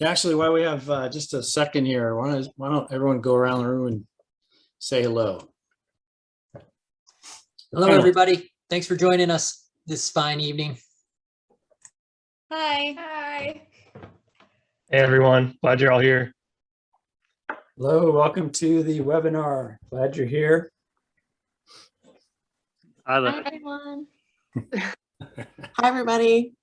Actually, while we have just a second here, why don't everyone go around the room and say hello? Hello, everybody. Thanks for joining us this fine evening. Hi. Hi. Hey everyone, glad you're all here. Hello, welcome to the webinar. Glad you're here. Hi Hi, everyone. Hi, everybody.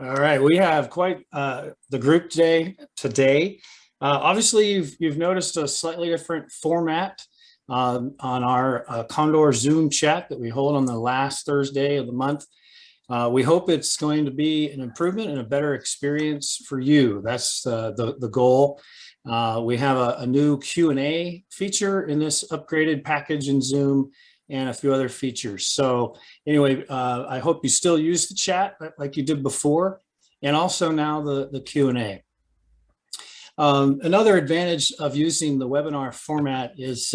All right, we have quite the group today. Obviously, you've noticed a slightly different format on our Condor Zoom chat that we hold on the last Thursday of the month. We hope it's going to be an improvement and a better experience for you. That's the goal. We have a new Q&A feature in this upgraded package in Zoom and a few other features. So anyway, I hope you still use the chat like you did before, and also now the Q&A. Another advantage of using the webinar format is,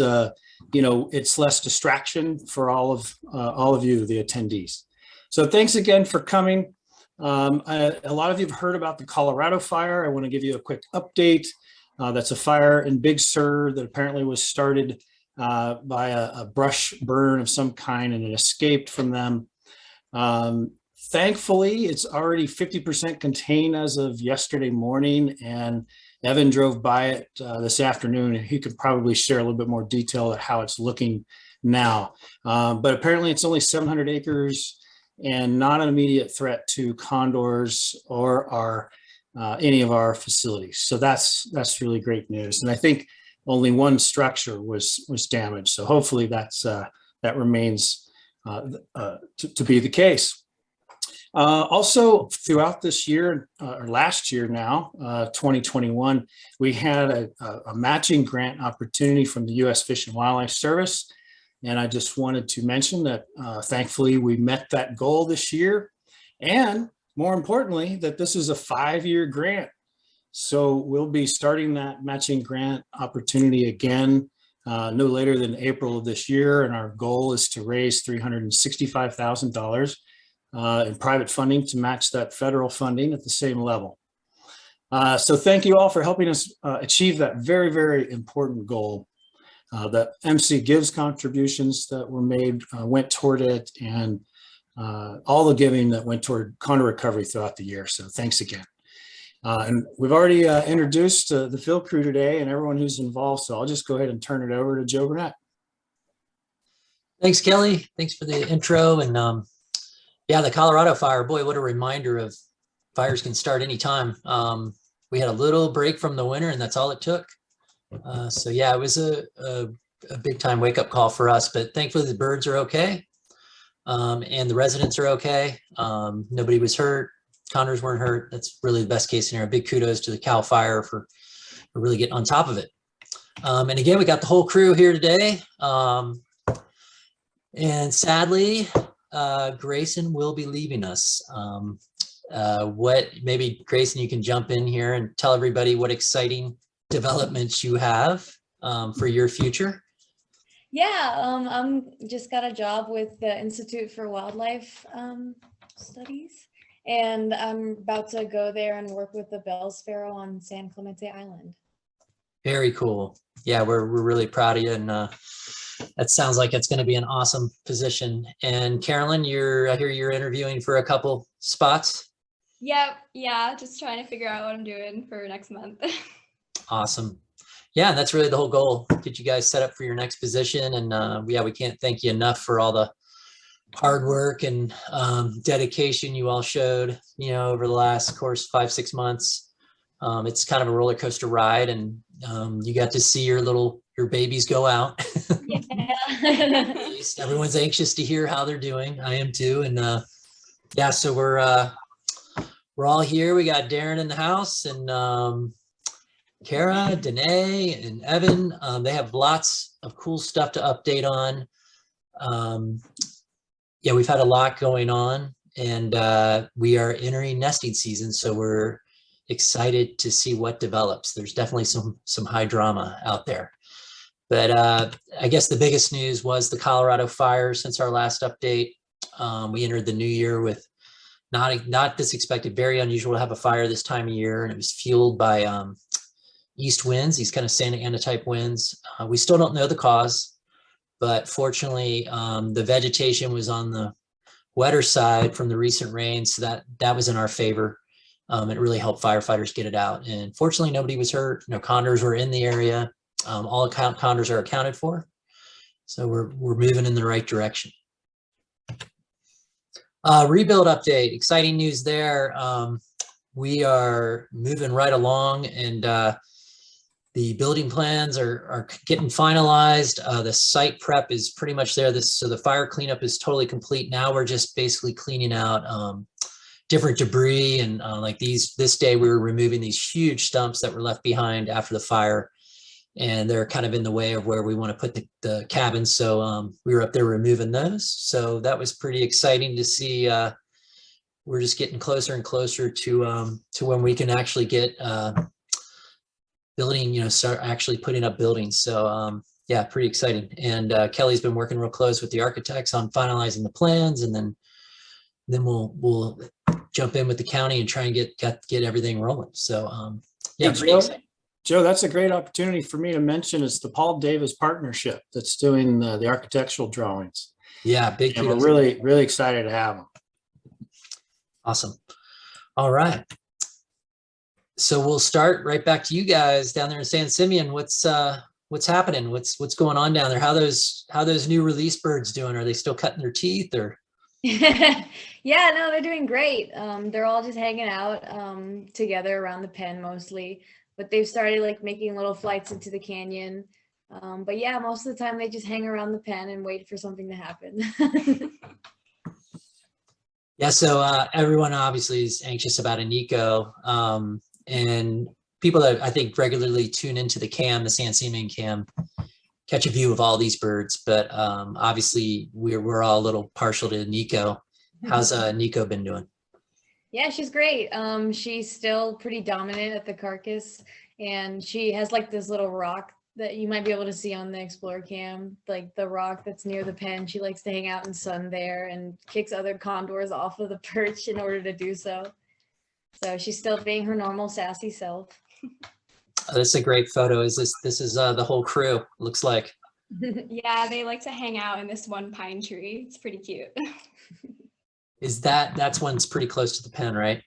it's less distraction for all of you, the attendees. So thanks again for coming. A lot of you have heard about the Colorado fire. I want to give you a quick update. That's a fire in Big Sur that apparently was started by a brush burn of some kind, and it escaped from them. Thankfully, it's already 50% contained as of yesterday morning, and Evan drove by it this afternoon, and he could probably share a little bit more detail of how it's looking now. But apparently it's only 700 acres and not an immediate threat to condors or any of our facilities. So that's really great news. And I think only one structure was damaged. So hopefully that remains to be the case. Also, throughout this year, or last year now, 2021, we had a matching grant opportunity from the U.S. Fish and Wildlife Service. And I just wanted to mention that thankfully we met that goal this year. And more importantly, that this is a 5-year grant. So we'll be starting that matching grant opportunity again no later than April of this year. And our goal is to raise $365,000 in private funding to match that federal funding at the same level. So thank you all for helping us achieve that very, very important goal. That MC Gives contributions that were made went toward it, and all the giving that went toward condor recovery throughout the year. So thanks again. And we've already introduced the field crew today and everyone who's involved. So I'll just go ahead and turn it over to Joe Burnett. Thanks, Kelly. Thanks for the intro. And yeah, the Colorado fire, boy, what a reminder of fires can start anytime. We had a little break from the winter, and that's all it took. So yeah, it was a big time wake up call for us, but thankfully the birds are okay. And the residents are okay. Nobody was hurt. Condors weren't hurt. That's really the best case scenario. Big kudos to the Cal Fire for really getting on top of it. And again, we got the whole crew here today. And sadly, Grayson will be leaving us. Maybe Grayson, you can jump in here and tell everybody what exciting developments you have for your future. Yeah, I'm just got a job with the Institute for Wildlife Studies, and I'm about to go there and work with the bell sparrow on San Clemente Island. Very cool. Yeah, we're really proud of you, and that sounds like it's going to be an awesome position. And Carolyn, I hear you're interviewing for a couple spots. Yep. Yeah, just trying to figure out what I'm doing for next month. Awesome. Yeah, and that's really the whole goal. Get you guys set up for your next position. And yeah, we can't thank you enough for all the hard work and dedication you all showed, over the last course 5-6 months. It's kind of a roller coaster ride, and you got to see your babies go out. Yeah. Everyone's anxious to hear how they're doing. I am too. And yeah, so we're all here. We got Darren in the house, and Kara, Danae, and Evan. They have lots of cool stuff to update on. Yeah, we've had a lot going on, and we are entering nesting season, so we're excited to see what develops. There's definitely some high drama out there. But I guess the biggest news was the Colorado fire since our last update. We entered the new year with not this expected, very unusual to have a fire this time of year, and it was fueled by east winds, these kind of Santa Ana type winds. We still don't know the cause, but fortunately the vegetation was on the wetter side from the recent rain, so that was in our favor. It really helped firefighters get it out, and fortunately nobody was hurt. No condors were in the area. All condors are accounted for, so we're moving in the right direction. Rebuild update, exciting news there. We are moving right along, and the building plans are getting finalized. The site prep is pretty much there. So the fire cleanup is totally complete. Now we're just basically cleaning out different debris, and like this day we were removing these huge stumps that were left behind after the fire, and they're kind of in the way of where we want to put the cabins. So we were up there removing those. So that was pretty exciting to see. We're just getting closer and closer to when we can actually get building, start actually putting up buildings. So yeah, pretty exciting. And Kelly's been working real close with the architects on finalizing the plans, and then we'll jump in with the county and try and get everything rolling. So yeah, Hey, pretty exciting. Joe, that's a great opportunity for me to mention. It's the Paul Davis Partnership that's doing the architectural drawings. Yeah, big And we're kudos. really, really excited to have them. Awesome. All right. So we'll start right back to you guys down there in San Simeon. What's happening? What's going on down there? How those new release birds doing? Are they still cutting their teeth, or? Yeah, no, they're doing great. They're all just hanging out together around the pen mostly, but they've started like making little flights into the canyon. But yeah, most of the time they just hang around the pen and wait for something to happen. Yeah, so everyone obviously is anxious about a Nico, and people that I think regularly tune into the San Simeon cam, catch a view of all these birds. But obviously we're all a little partial to Nico. How's Nico been doing? Yeah, she's great. She's still pretty dominant at the carcass, and she has like this little rock that you might be able to see on the Explorer cam, like the rock that's near the pen. She likes to hang out in sun there and kicks other condors off of the perch in order to do so. So she's still being her normal sassy self. This is a great photo. This is the whole crew, looks like. Yeah, they like to hang out in this one pine tree. It's pretty cute. That's one's pretty close to the pen, right?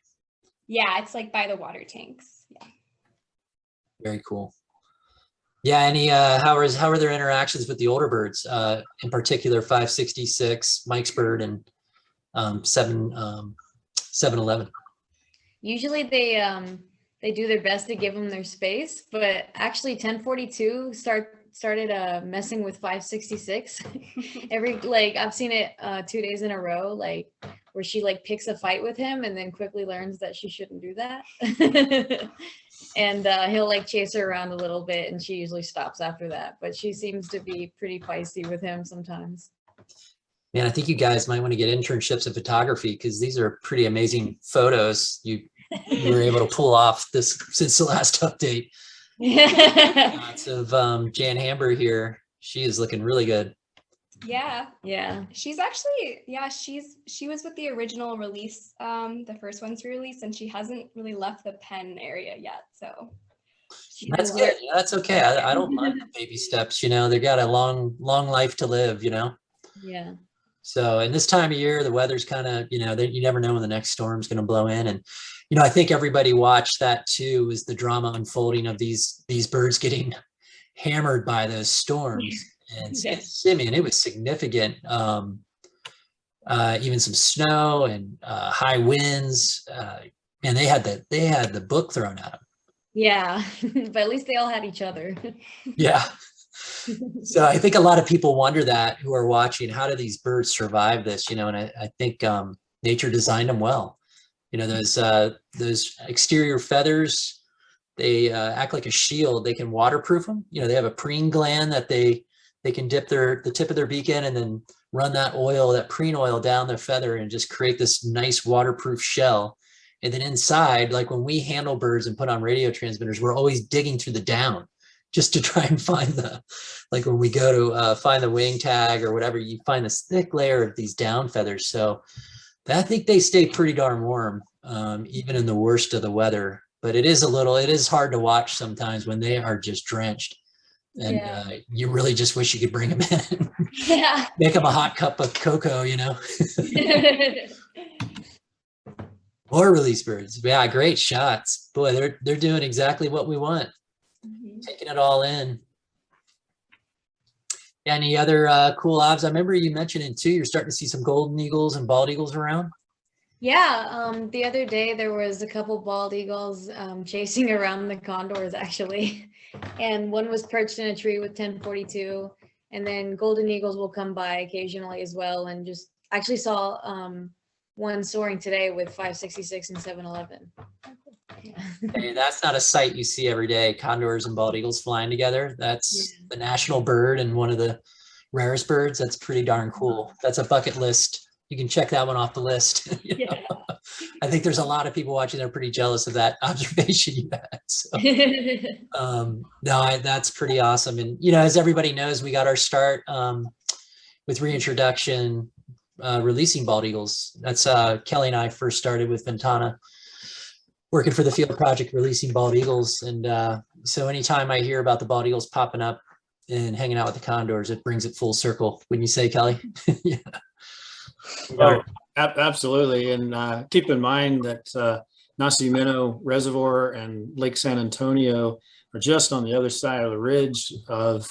Yeah, it's like by the water tanks. Yeah. Very cool. Yeah, any how are their interactions with the older birds, in particular 566, Mike's bird, and 711? Usually they do their best to give them their space, but actually 1042 started messing with 566. I've seen it 2 days in a row, like where she like picks a fight with him and then quickly learns that she shouldn't do that. And he'll like chase her around a little bit, and she usually stops after that, but she seems to be pretty feisty with him sometimes. Man, I think you guys might want to get internships in photography, because these are pretty amazing photos you were able to pull off this since the last update. Lots of Jan Hamber here. She is looking really good. Yeah. She's actually, she was with the original release, the first one's release, and she hasn't really left the pen area yet. So That's good. Yeah, that's okay. I don't mind the baby steps. They got a long life to live. Yeah. So, and this time of year, the weather's kind of, you never know when the next storm's going to blow in. And, I think everybody watched that too, is the drama unfolding of these birds getting hammered by those storms. And San Simeon, it was significant. Even some snow and high winds. And they had the book thrown at them. Yeah, but at least they all had each other. Yeah. So I think a lot of people wonder that, who are watching, how do these birds survive this? And I think nature designed them well. Those exterior feathers, they act like a shield. They can waterproof them. They have a preen gland that they can dip the tip of their beak in and then run that preen oil down their feather and just create this nice waterproof shell. And then inside, like when we handle birds and put on radio transmitters, we're always digging through the down just to try and find like when we go to find the wing tag or whatever, you find this thick layer of these down feathers. So I think they stay pretty darn warm, even in the worst of the weather. But it is hard to watch sometimes when they are just drenched. And Yeah. you really just wish you could bring them in. Yeah. Make them a hot cup of cocoa, Or release birds. Yeah, great shots. Boy, they're doing exactly what we want. Mhm. Taking it all in. Any other cool obs? I remember you mentioning too, you're starting to see some golden eagles and bald eagles around. Yeah, the other day there was a couple bald eagles chasing around the condors actually, and one was perched in a tree with 1042, and then golden eagles will come by occasionally as well, and just actually saw one soaring today with 566 and 711. Yeah. Hey, that's not a sight you see every day. Condors and bald eagles flying together. That's the national bird and one of the rarest birds. That's pretty darn cool. That's a bucket list. You can check that one off the list. Yeah. I think there's a lot of people watching that are pretty jealous of that observation you had. So, no, that's pretty awesome. And, as everybody knows, we got our start with reintroduction, releasing bald eagles. That's Kelly and I first started with Ventana, working for the field project, releasing bald eagles. And so anytime I hear about the bald eagles popping up and hanging out with the condors, it brings it full circle. Wouldn't you say, Kelly? Yeah. Oh, absolutely. And keep in mind that San Simeon Reservoir and Lake San Antonio are just on the other side of the ridge of,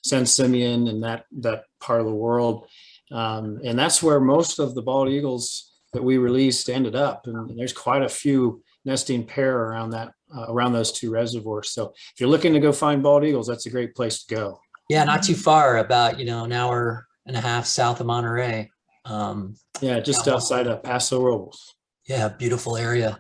San Simeon and that part of the world. And that's where most of the bald eagles that we released ended up. And there's quite a few nesting pair around those two reservoirs. So if you're looking to go find bald eagles, that's a great place to go. Yeah, not too far, about, an hour and a half south of Monterey. Yeah, just outside of Paso Robles. Yeah, beautiful area.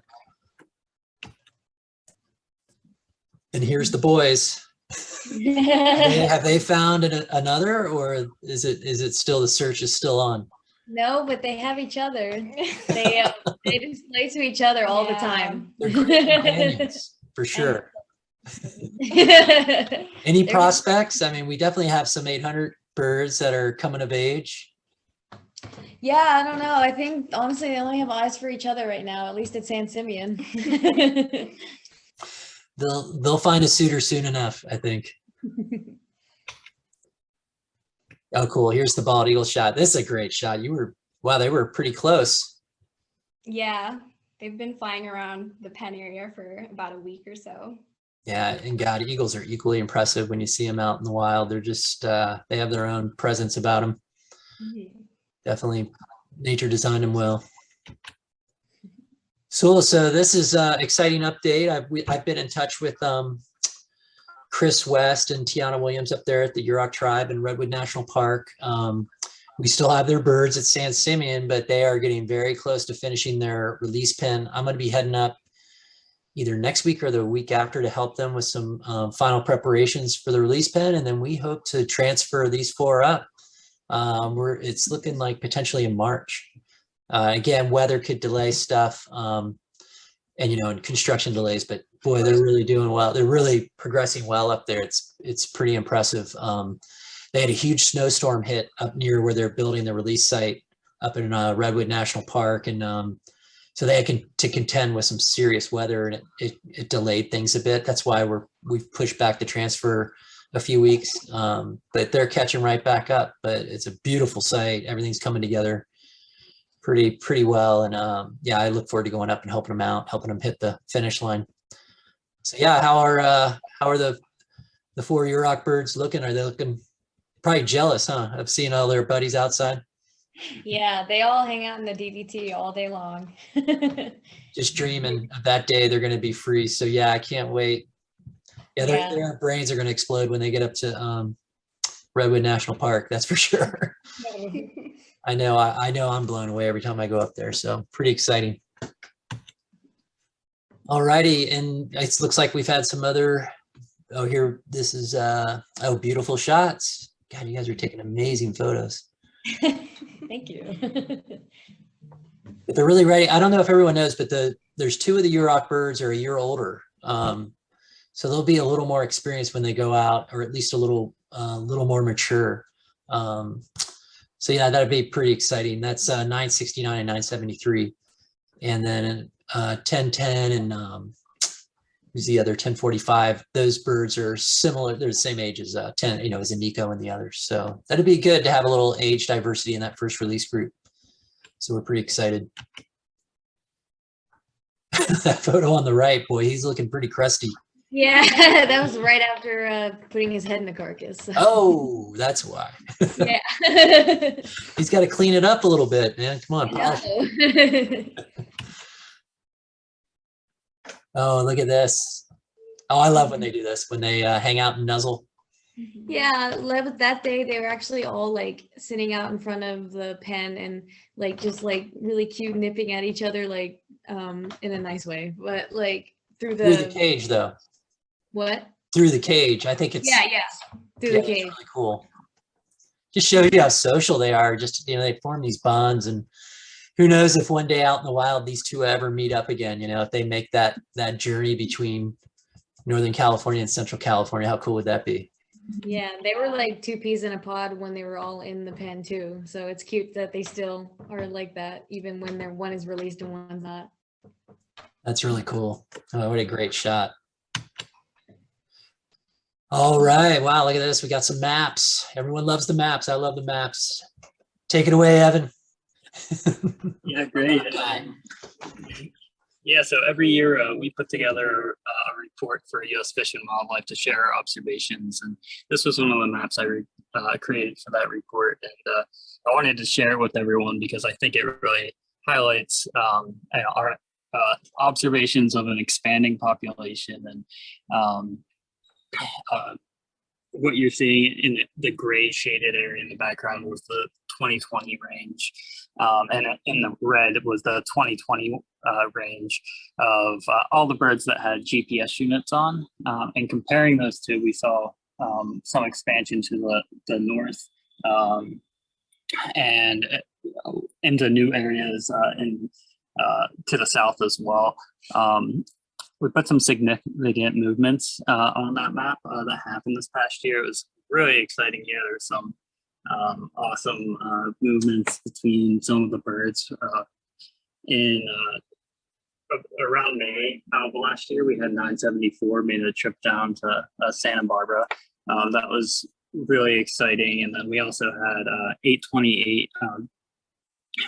And here's the boys. Have they found another, or is it still, the search is still on? No, but they have each other. They display to each other all the time. They're great companions, for sure. They're Any prospects? I mean, we definitely have some 800 birds that are coming of age. Yeah, I don't know. I think honestly they only have eyes for each other right now, at least at San Simeon. They'll find a suitor soon enough, I think. Oh, cool. Here's the bald eagle shot. This is a great shot. Wow, they were pretty close. Yeah, they've been flying around the pen area for about a week or so. Yeah, and God, eagles are equally impressive when you see them out in the wild. They're just, they have their own presence about them. Mhm. Definitely, nature designed them well. So this is an exciting update. I've been in touch with Chris West and Tiana Williams up there at the Yurok tribe in Redwood National Park. We still have their birds at San Simeon, but they are getting very close to finishing their release pen. I'm going to be heading up either next week or the week after to help them with some final preparations for the release pen. And then we hope to transfer these 4 up. It's looking like potentially in March. Again, weather could delay stuff, and construction delays, but boy, they're really doing well. They're really progressing well up there. It's pretty impressive. They had a huge snowstorm hit up near where they're building the release site up in Redwood National Park. And so they had to contend with some serious weather, and it delayed things a bit. That's why we've pushed back the transfer a few weeks, but they're catching right back up. But it's a beautiful site. Everything's coming together pretty well. And yeah, I look forward to going up and helping them out, helping them hit the finish line. So yeah, how are the 4 Yurok birds looking? Are they looking probably jealous, huh, of seeing all their buddies outside? Yeah, they all hang out in the DVT all day long. Just dreaming of that day they're going to be free. So yeah, I can't wait. Yeah, their brains are going to explode when they get up to Redwood National Park. That's for sure. I know I'm blown away every time I go up there. So pretty exciting. All righty. And it looks like we've had some other, here, this is, beautiful shots. God, you guys are taking amazing photos. Thank you. But they're really ready. I don't know if everyone knows, but there's 2 of the Yurok birds are a year older. So they'll be a little more experienced when they go out, or at least a little more mature. So yeah, that'd be pretty exciting. That's 969 and 973. And then 1010 and who's the other 1045? Those birds are similar. They're the same age as 10, as a Nico and the others. So that'd be good to have a little age diversity in that first release group. So we're pretty excited. That photo on the right, boy, he's looking pretty crusty. Yeah, that was right after putting his head in the carcass. So. Oh, that's why. Yeah. He's got to clean it up a little bit, man. Come on, polish it. Oh, look at this. Oh, I love when they do this, when they hang out and nuzzle. Yeah, that day they were actually all like sitting out in front of the pen and like just like really cute, nipping at each other like in a nice way, but like through the cage though. What? Through the cage. I think it's through the cage. Really cool. Just shows you how social they are. Just they form these bonds, and who knows if one day out in the wild these two ever meet up again. If they make that journey between Northern California and Central California, how cool would that be? Yeah, they were like two peas in a pod when they were all in the pen too. So it's cute that they still are like that, even when one is released and one's not. That's really cool. Oh, what a great shot. All right. Wow, look at this. We got some maps. Everyone loves the maps. I love the maps. Take it away, Evan. Yeah, great. Yeah, so every year we put together a report for U.S. Fish and Wildlife to share our observations, and this was one of the maps I created for that report, and I wanted to share it with everyone because I think it really highlights our observations of an expanding population, and what you're seeing in the gray shaded area in the background was the 2020 range, and in the red was the 2020 range of all the birds that had GPS units on, and comparing those two, we saw some expansion to the north and into new areas to the south as well. We put some significant movements on that map that happened this past year. It was really exciting year. There were some awesome movements between some of the birds. In around May of last year, we had 974 made a trip down to Santa Barbara. That was really exciting. And then we also had 828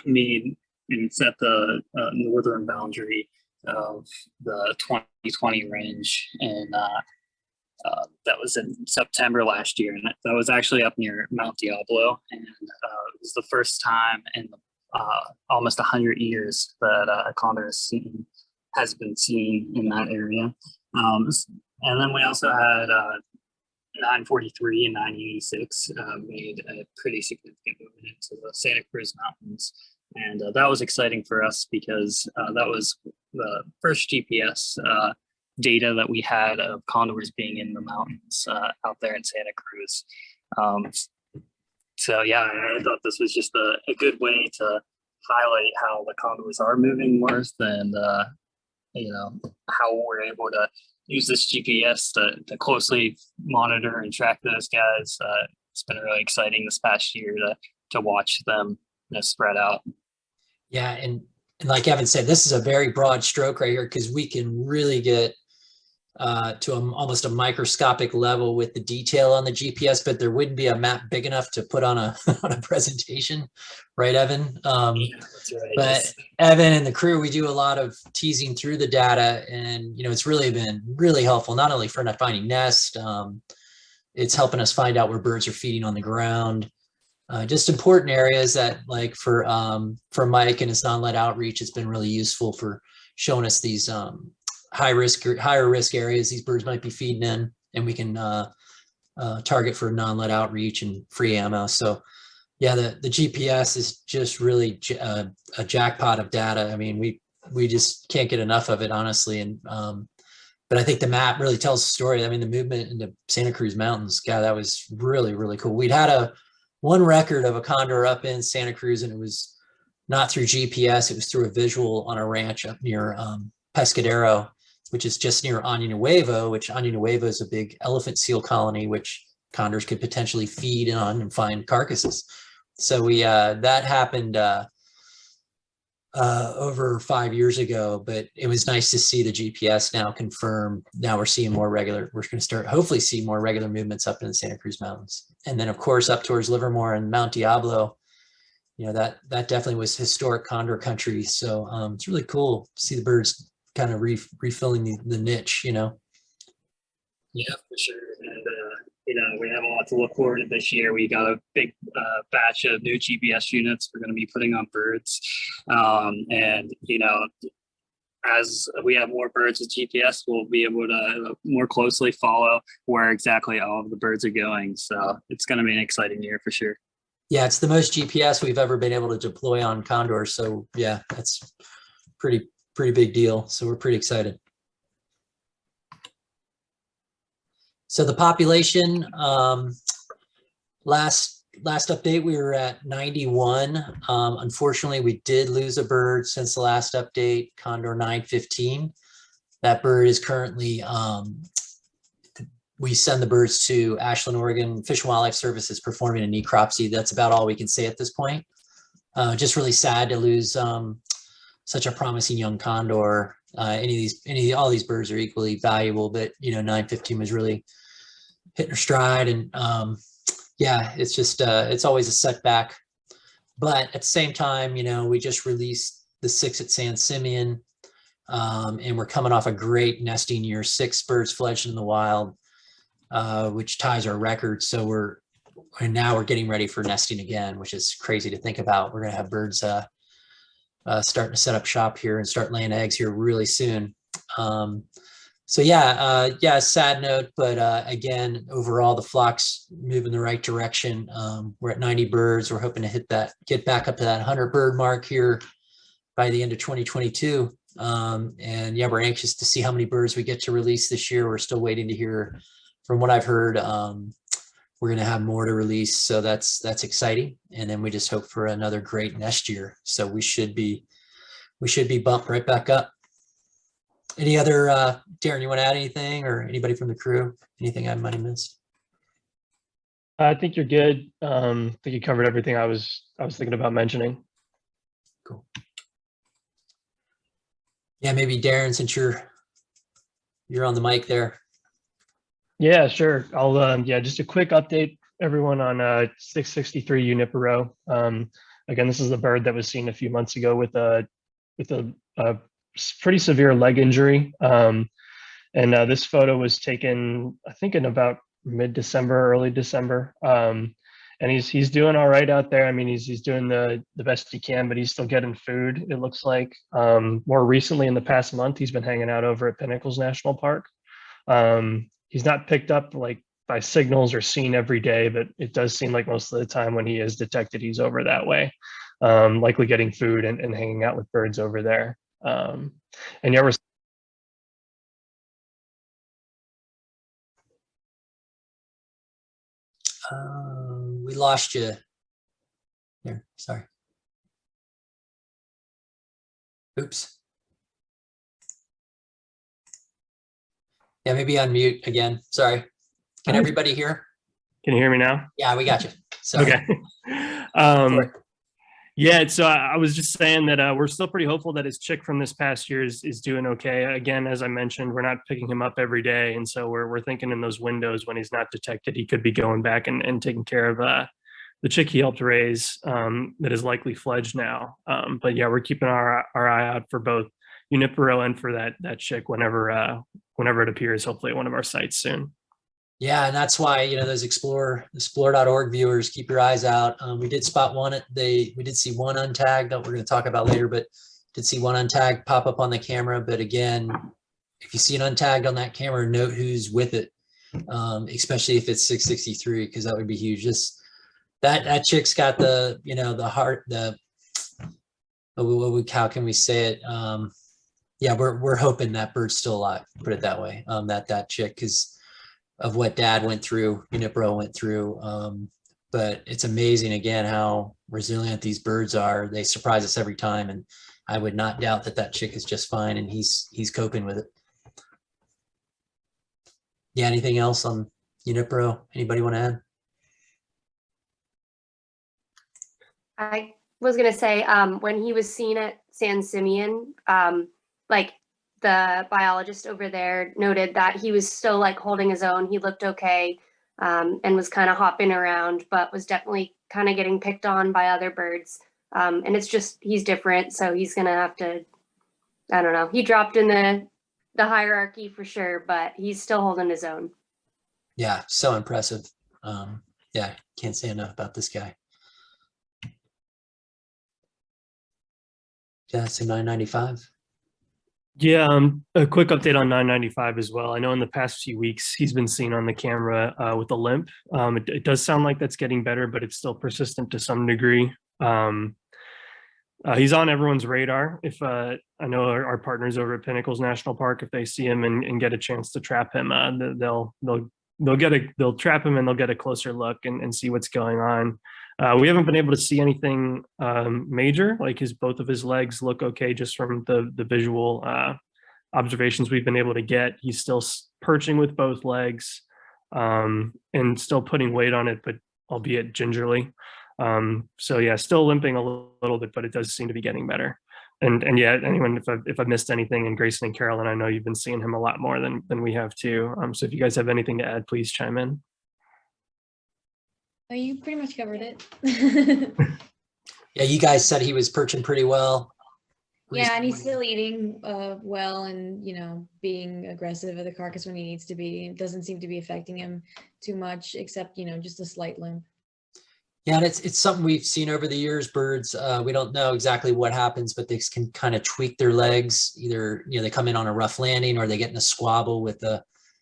made and set the northern boundary of the 2020 range, and that was in September last year, and that was actually up near Mount Diablo, and it was the first time in almost 100 years that a condor has been seen in that area. And then we also had 943 and 986 made a pretty significant movement into the Santa Cruz Mountains. And that was exciting for us because that was the first GPS data that we had of condors being in the mountains out there in Santa Cruz. So yeah, I thought this was just a good way to highlight how the condors are moving north, and how we're able to use this GPS to closely monitor and track those guys. It's been really exciting this past year to watch them spread out. Yeah, and like Evan said, this is a very broad stroke right here because we can really get to almost a microscopic level with the detail on the GPS, but there wouldn't be a map big enough to put on a presentation, right, Evan? Yeah, that's right. But Evan and the crew, we do a lot of teasing through the data, and it's really been really helpful, not only for not finding nests, it's helping us find out where birds are feeding on the ground. Just important areas that, like for Mike and his non-lead outreach, it's been really useful for showing us these higher risk areas these birds might be feeding in, and we can target for non-lead outreach and free ammo. So yeah, the GPS is just really a jackpot of data. I mean, we just can't get enough of it, honestly. And but I think the map really tells the story. I mean, the movement in the Santa Cruz Mountains, God, that was really, really cool. We'd had one record of a condor up in Santa Cruz, and it was not through GPS. It was through a visual on a ranch up near Pescadero, which is just near Año Nuevo, which Año Nuevo is a big elephant seal colony, which condors could potentially feed on and find carcasses. So we that happened over 5 years ago, but it was nice to see the GPS now confirm. Now we're seeing more regular. We're going to start hopefully see more regular movements up in the Santa Cruz Mountains, and then of course up towards Livermore and Mount Diablo. You know, that definitely was historic condor country. So it's really cool to see the birds kind of refilling the niche. You know. Yeah, for sure. And, we have a lot to look forward to this year. We got a big batch of new GPS units we're going to be putting on birds. As we have more birds with GPS, we'll be able to more closely follow where exactly all of the birds are going. So it's going to be an exciting year for sure. Yeah, it's the most GPS we've ever been able to deploy on condors. So yeah, that's pretty big deal. So we're pretty excited. So the population, last update, we were at 91. Unfortunately, we did lose a bird since the last update, Condor 915. That bird is currently, we send the birds to Ashland, Oregon. Fish and Wildlife Service is performing a necropsy. That's about all we can say at this point. Just really sad to lose such a promising young condor. All these birds are equally valuable, but 915 was really hitting her stride, and yeah, it's just it's always a setback. But at the same time, we just released the 6 at San Simeon, and we're coming off a great nesting year, 6 birds fledged in the wild, which ties our record. So now we're getting ready for nesting again, which is crazy to think about. We're gonna have birds starting to set up shop here and start laying eggs here really soon. So yeah, sad note, but again, overall the flock's moving the right direction. We're at 90 birds. We're hoping to get back up to that 100 bird mark here by the end of 2022. And yeah, we're anxious to see how many birds we get to release this year. We're still waiting to hear. From what I've heard, we're going to have more to release, so that's exciting. And then we just hope for another great nest year. So we should be bumped right back up. Any other, Darren, you want to add anything, or anybody from the crew? Anything I might have missed? I think you're good. I think you covered everything I was thinking about mentioning. Cool. Yeah, maybe Darren, since you're on the mic there. Yeah, sure. I'll just a quick update, everyone, on 663 Junipero. Again, this is a bird that was seen a few months ago with a pretty severe leg injury. And this photo was taken, I think, in about mid-December, early December. And he's doing all right out there. I mean, he's doing the best he can, but he's still getting food, it looks like. More recently, in the past month, he's been hanging out over at Pinnacles National Park. He's not picked up like by signals or seen every day, but it does seem like most of the time when he is detected, he's over that way, likely getting food and hanging out with birds over there. And yeah, We lost you there. Sorry. Oops. Yeah, maybe unmute again. Sorry. Can everybody hear? Can you hear me now? Yeah, we got you. Sorry. Okay. Yeah, so I was just saying that we're still pretty hopeful that his chick from this past year is doing okay. Again, as I mentioned, we're not picking him up every day, and so we're thinking in those windows when he's not detected, he could be going back and taking care of the chick he helped raise that is likely fledged now. But yeah, we're keeping our eye out for both Junipero and for that chick whenever it appears, hopefully at one of our sites soon. Yeah, and that's why, those explore.org viewers, keep your eyes out. We did spot one. We did see one untagged that we're going to talk about later, but did see one untagged pop up on the camera. But again, if you see an untagged on that camera, note who's with it, especially if it's 663, because that would be huge. Just that chick's got the, the heart, how can we say it? Yeah, we're hoping that bird's still alive, put it that way. That chick, because of what Dad went through, Junipero went through. But it's amazing again how resilient these birds are. They surprise us every time, and I would not doubt that chick is just fine and he's coping with it. Yeah, anything else on Junipero? Anybody want to add? I was gonna say, when he was seen at San Simeon, like the biologist over there noted that he was still like holding his own. He looked okay, and was kind of hopping around, but was definitely kind of getting picked on by other birds. And it's just, he's different, so he's gonna have to, I don't know. He dropped in the hierarchy for sure, but he's still holding his own. Yeah, so impressive. Yeah, can't say enough about this guy. Yeah, so 995. Yeah, a quick update on 995 as well. I know in the past few weeks he's been seen on the camera with a limp. It does sound like that's getting better, but it's still persistent to some degree. He's on everyone's radar. If I know our partners over at Pinnacles National Park, if they see him and get a chance to trap him, they'll trap him and they'll get a closer look and see what's going on. We haven't been able to see anything major, like both of his legs look okay just from the visual observations we've been able to get. He's still perching with both legs and still putting weight on it, but albeit gingerly. So yeah, still limping a little bit, but it does seem to be getting better. And yeah, anyone, if I missed anything, and Grayson and Carolyn, I know you've been seeing him a lot more than we have too. So if you guys have anything to add, please chime in. Oh, you pretty much covered it. Yeah, you guys said he was perching pretty well. Yeah, and he's still eating well, and being aggressive at the carcass when he needs to be. It doesn't seem to be affecting him too much, except just a slight limp. Yeah, and it's something we've seen over the years. Birds, we don't know exactly what happens, but they can kind of tweak their legs. Either they come in on a rough landing, or they get in a squabble with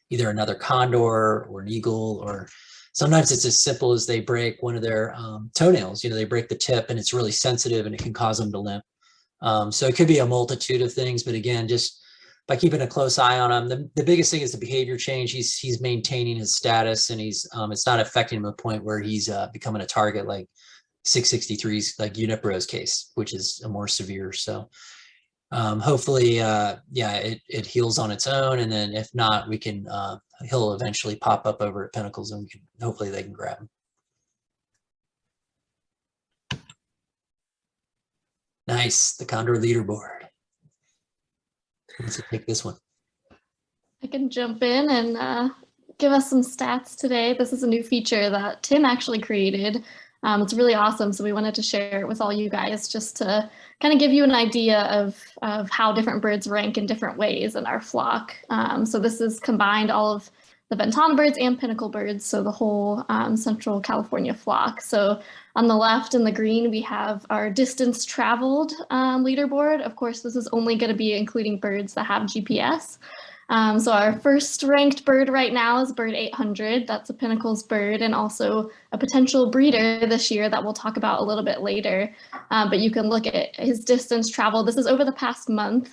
either another condor or an eagle, or sometimes it's as simple as they break one of their toenails. They break the tip, and it's really sensitive, and it can cause them to limp. So it could be a multitude of things, but again, just by keeping a close eye on him, the biggest thing is the behavior change. He's maintaining his status, and it's not affecting him to the point where he's becoming a target like 663's, like Junipero's case, which is a more severe. So hopefully, yeah, it heals on its own, and then if not, we can he'll eventually pop up over at Pinnacles, and hopefully they can grab him. Nice, the Condor leaderboard. Let's take this one. I can jump in and give us some stats today. This is a new feature that Tim actually created. It's really awesome, so we wanted to share it with all you guys just to kind of give you an idea of how different birds rank in different ways in our flock. So this is combined all of the Ventana birds and Pinnacle birds, so the whole Central California flock. So on the left in the green, we have our distance traveled leaderboard. Of course, this is only going to be including birds that have GPS. So our first ranked bird right now is bird 800. That's a Pinnacles bird and also a potential breeder this year that we'll talk about a little bit later. But you can look at his distance traveled. This is over the past month.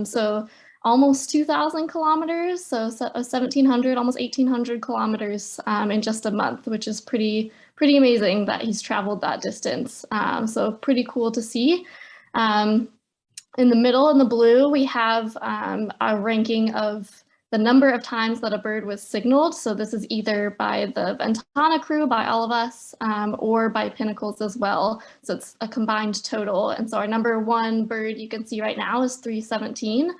So almost 2,000 kilometers, so 1,700, almost 1,800 kilometers in just a month, which is pretty amazing that he's traveled that distance. So pretty cool to see. In the middle, in the blue, we have a ranking of the number of times that a bird was signaled. So this is either by the Ventana crew, by all of us, or by Pinnacles as well. So it's a combined total. And so our number one bird you can see right now is 317.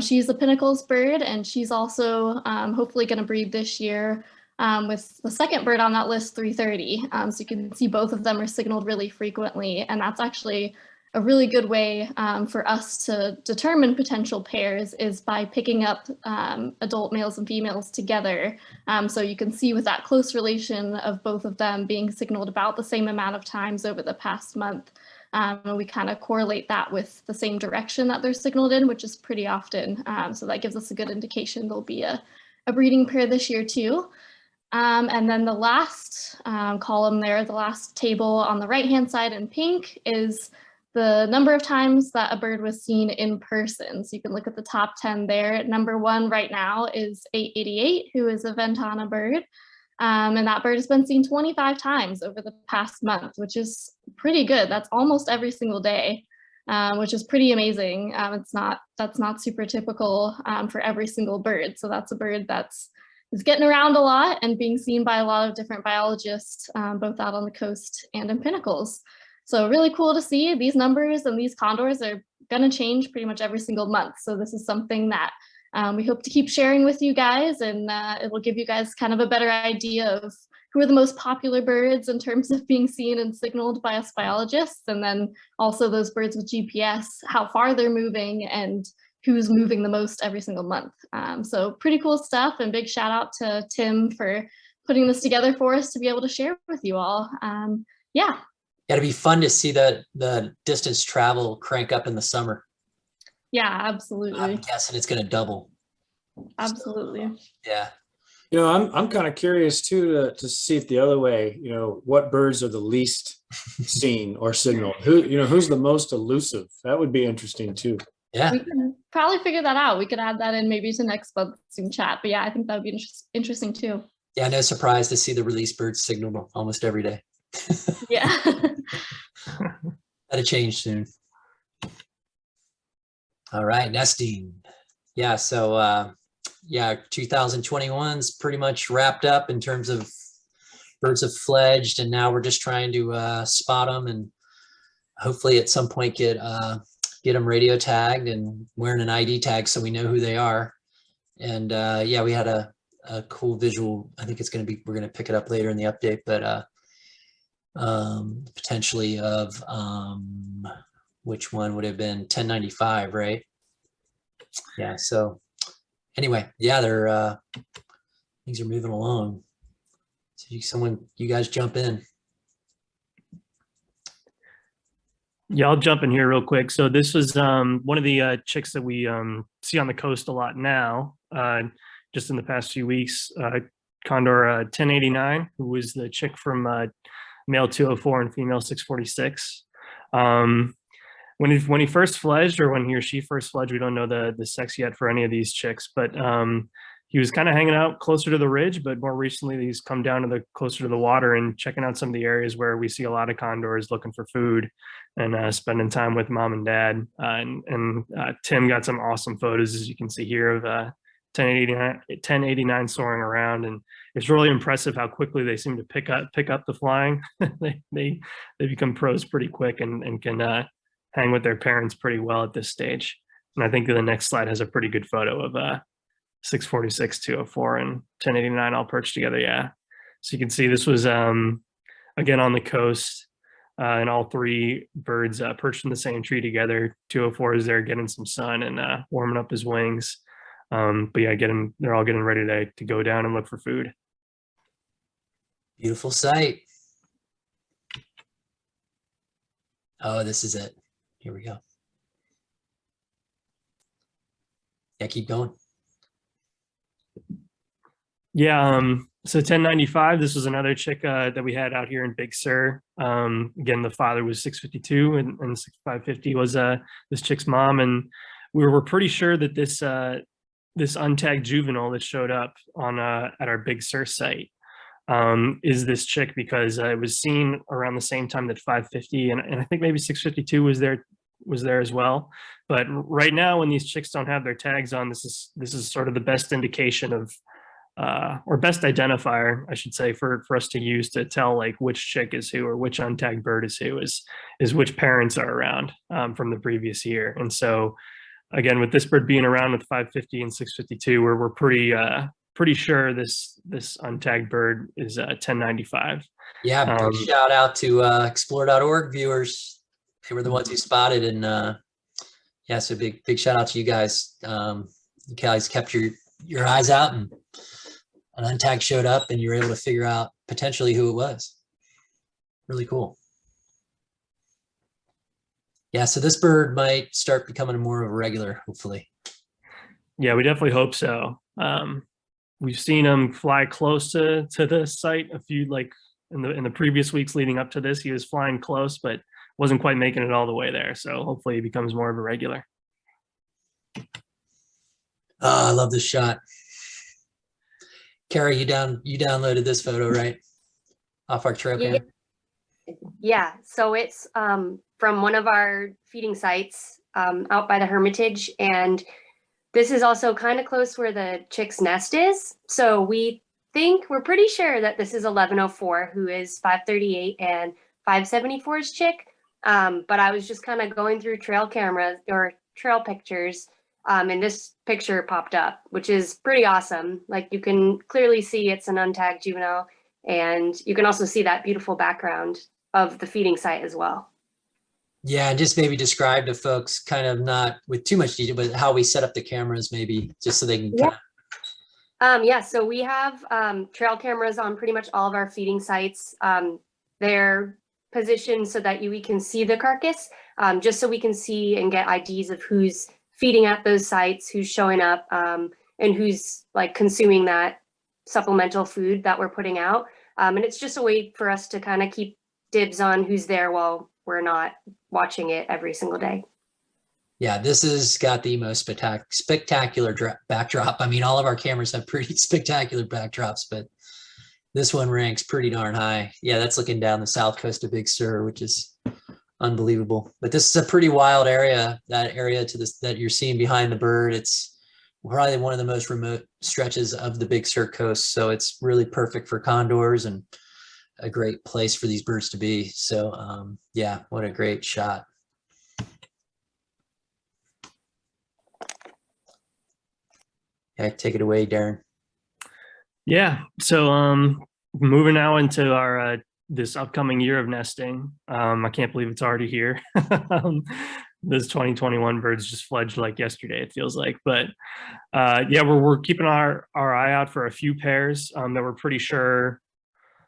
She's a Pinnacles bird, and she's also hopefully going to breed this year with the second bird on that list, 330. So you can see both of them are signaled really frequently, and that's actually a really good way for us to determine potential pairs is by picking up adult males and females together. So you can see with that close relation of both of them being signaled about the same amount of times over the past month. We kind of correlate that with the same direction that they're signaled in, which is pretty often. So that gives us a good indication there'll be a breeding pair this year too. And then the last column there, the last table on the right-hand side in pink is the number of times that a bird was seen in person. So you can look at the top 10 there. Number one right now is 888, who is a Ventana bird. And that bird has been seen 25 times over the past month, which is pretty good. That's almost every single day, which is pretty amazing. That's not super typical for every single bird. So that's a bird is getting around a lot and being seen by a lot of different biologists, both out on the coast and in Pinnacles. So really cool to see. These numbers and these condors are going to change pretty much every single month. So this is something that we hope to keep sharing with you guys, and it will give you guys kind of a better idea of who are the most popular birds in terms of being seen and signaled by us biologists, and then also those birds with GPS, how far they're moving and who's moving the most every single month. So pretty cool stuff, and big shout out to Tim for putting this together for us to be able to share with you all. Yeah. It'll be fun to see the distance travel crank up in the summer. Yeah, absolutely. I'm guessing it's going to double. Absolutely. Yeah. You know, I'm kind of curious too to see it the other way. You know, what birds are the least seen or signaled? Who's the most elusive? That would be interesting too. Yeah. We can probably figure that out. We could add that in maybe to next month's Zoom chat. But yeah, I think that would be interesting too. Yeah, no surprise to see the release birds signaled almost every day. Yeah. That'll change soon. All right, nesting. Yeah, so 2021's pretty much wrapped up in terms of birds have fledged, and now we're just trying to spot them and hopefully at some point get them radio tagged and wearing an ID tag so we know who they are. And yeah, we had a cool visual. I think we're gonna pick it up later in the update, but potentially of which one would have been 1095, right? Yeah, so anyway, yeah, they're things are moving along. So you guys jump in. Yeah, I'll jump in here real quick. So this was one of the chicks that we see on the coast a lot now, just in the past few weeks. Condor 1089, who was the chick from male 204 and female 646. When he first fledged, or when he or she first fledged, we don't know the sex yet for any of these chicks, but he was kind of hanging out closer to the ridge, but more recently he's come down to closer to the water and checking out some of the areas where we see a lot of condors looking for food and spending time with mom and dad. And Tim got some awesome photos, as you can see here, of 1089 soaring around, and it's really impressive how quickly they seem to pick up the flying. they become pros pretty quick and can hang with their parents pretty well at this stage. And I think the next slide has a pretty good photo of 646, 204, and 1089 all perched together. Yeah, so you can see this was again on the coast, and all three birds perched in the same tree together. 204 is there getting some sun and warming up his wings. But yeah, they're all getting ready to go down and look for food. Beautiful sight. Oh, this is it. Here we go. Yeah, keep going. Yeah, so 1095, this was another chick that we had out here in Big Sur. Again, the father was 652 and 550 was this chick's mom, and we were pretty sure that this untagged juvenile that showed up on at our Big Sur site is this chick, because it was seen around the same time that 550 and I think maybe 652 was there as well. But right now, when these chicks don't have their tags on, this is sort of the best indication of or best identifier, I should say, for us to use to tell like which chick is who, or which untagged bird is who, is which parents are around from the previous year. And so again, with this bird being around with 550 and 652, we're pretty sure this untagged bird is 1095. Yeah, big shout out to explore.org viewers. They were the ones who spotted, and yeah, so big shout out to you guys. You guys kept your eyes out, and an untag showed up, and you were able to figure out potentially who it was. Really cool. Yeah, so this bird might start becoming more of a regular, hopefully. Yeah, we definitely hope so. We've seen him fly close to the site a few, like in the previous weeks leading up to this. He was flying close, but wasn't quite making it all the way there. So hopefully he becomes more of a regular. Oh, I love this shot. Carrie, you downloaded this photo, right? Off our trail cam? Yeah, so it's from one of our feeding sites out by the Hermitage, and this is also kind of close where the chick's nest is. So we're pretty sure that this is 1104, who is 538 and 574's chick. But I was just kind of going through trail cameras or trail pictures, and this picture popped up, which is pretty awesome. Like you can clearly see it's an untagged juvenile, and you can also see that beautiful background of the feeding site as well. Yeah, and just maybe describe to folks, kind of not with too much detail, but how we set up the cameras, maybe just so they can kind of. Yeah, so we have trail cameras on pretty much all of our feeding sites. They're positioned so that we can see the carcass, just so we can see and get IDs of who's feeding at those sites, who's showing up, and who's like consuming that supplemental food that we're putting out. And it's just a way for us to kind of keep dibs on who's there while we're not watching it every single day. Yeah, this has got the most spectacular backdrop. I mean, all of our cameras have pretty spectacular backdrops, but this one ranks pretty darn high. Yeah, that's looking down the south coast of Big Sur, which is unbelievable. But this is a pretty wild area, that area to this that you're seeing behind the bird. It's probably one of the most remote stretches of the Big Sur coast. So it's really perfect for condors and a great place for these birds to be. So yeah, what a great shot. Okay, take it away, Darren. Yeah, so moving now into our this upcoming year of nesting. I can't believe it's already here. This 2021 birds just fledged like yesterday, it feels like. But yeah, we're keeping our eye out for a few pairs that we're pretty sure.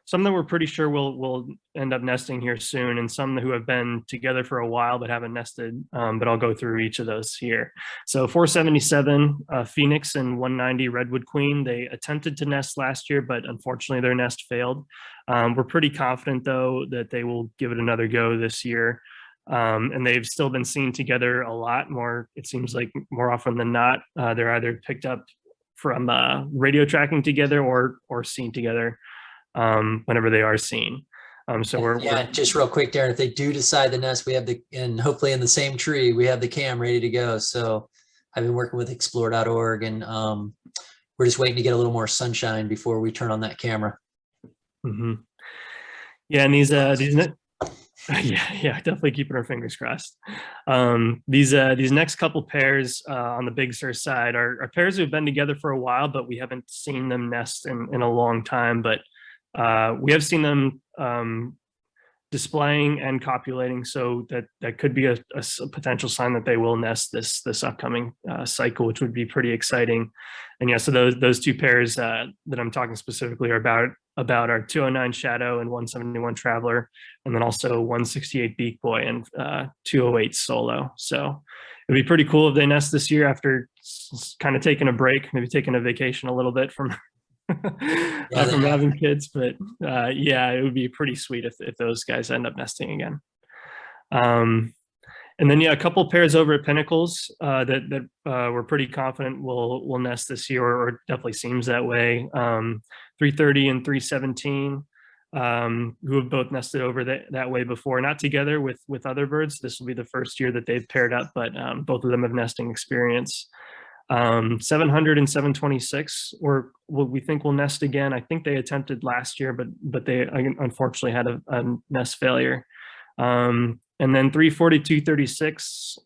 Some that we're pretty sure will end up nesting here soon, and some who have been together for a while but haven't nested. But I'll go through each of those here. So 477 Phoenix and 190 Redwood Queen, they attempted to nest last year, but unfortunately their nest failed. We're pretty confident though that they will give it another go this year. And they've still been seen together a lot more. It seems like more often than not, they're either picked up from radio tracking together or seen together whenever they are seen. So we're just real quick, Darren, if they do decide to nest, we have and hopefully in the same tree, we have the cam ready to go. So I've been working with explore.org, and we're just waiting to get a little more sunshine before we turn on that camera. Mm-hmm. Yeah, and these yeah, definitely keeping our fingers crossed. These next couple pairs on the Big Sur side are pairs who have been together for a while, but we haven't seen them nest in a long time. But we have seen them displaying and copulating, so that could be a potential sign that they will nest this upcoming cycle, which would be pretty exciting. And yeah, so those two pairs that I'm talking specifically are about our 209 Shadow and 171 Traveler, and then also 168 Beak Boy and 208 Solo. So it'd be pretty cool if they nest this year after kind of taking a break, maybe taking a vacation a little bit from from having kids. But yeah, it would be pretty sweet if those guys end up nesting again. And then yeah, a couple pairs over at Pinnacles that we're pretty confident will nest this year, or definitely seems that way. 330 and 317, who have both nested over that way before, not together with other birds. This will be the first year that they've paired up, but both of them have nesting experience. 700 and 726, or what we think will nest again. I think they attempted last year, but they unfortunately had a nest failure. And then 342, 36,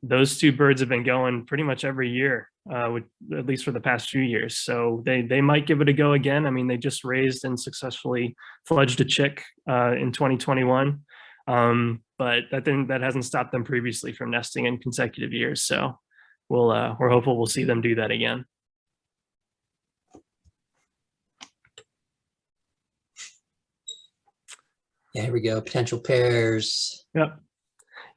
those two birds have been going pretty much every year, at least for the past few years. So they might give it a go again. I mean, they just raised and successfully fledged a chick in 2021. But that hasn't stopped them previously from nesting in consecutive years. So we're hopeful we'll see them do that again. Yeah, here we go. Potential pairs. Yep.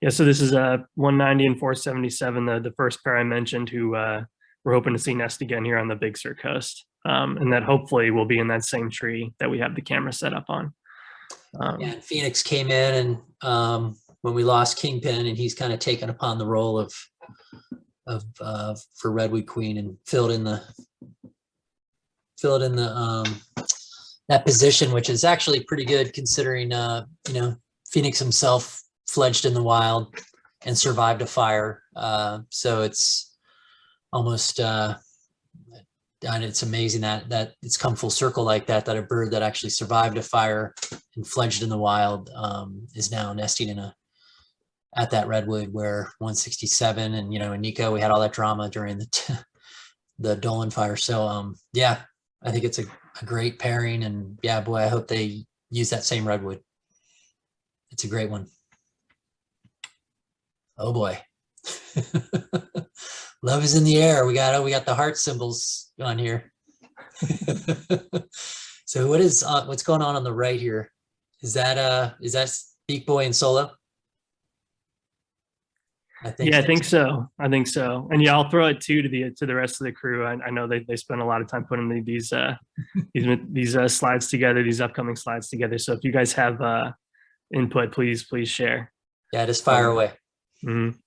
Yeah, so this is 190 and 477, the first pair I mentioned, who we're hoping to see nest again here on the Big Sur coast. And that hopefully will be in that same tree that we have the camera set up on. Yeah, and Phoenix came in and when we lost Kingpin, and he's kind of taken upon the role of for Redwood Queen and filled in the that position, which is actually pretty good considering Phoenix himself fledged in the wild and survived a fire. So it's almost and it's amazing that it's come full circle like that, that a bird that actually survived a fire and fledged in the wild is now nesting at that redwood where 167, and in Nico we had all that drama during the Dolan fire. So yeah, I think it's a great pairing, and yeah, boy, I hope they use that same redwood. It's a great one. Oh boy. Love is in the air. We got the heart symbols on here. So what's going on the right here? Is that Beak Boy and Solo? I think so. And yeah, I'll throw it too to the rest of the crew. I know they spend a lot of time putting these slides together, these upcoming slides together. So if you guys have input, please share. Yeah, just fire away. Mm-hmm.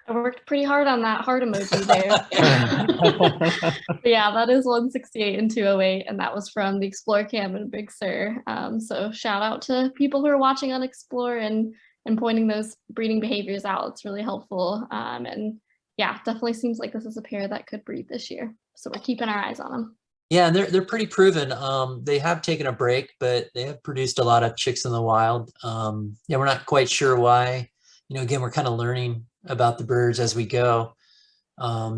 I worked pretty hard on that heart emoji there. Yeah, that is 168 and 208, and that was from the Explore Cam in Big Sur. So shout out to people who are watching on Explore and pointing those breeding behaviors out. It's really helpful. And yeah, definitely seems like this is a pair that could breed this year. So we're keeping our eyes on them. Yeah, and they're pretty proven. They have taken a break, but they have produced a lot of chicks in the wild. Yeah, we're not quite sure why. Again, we're kind of learning about the birds as we go.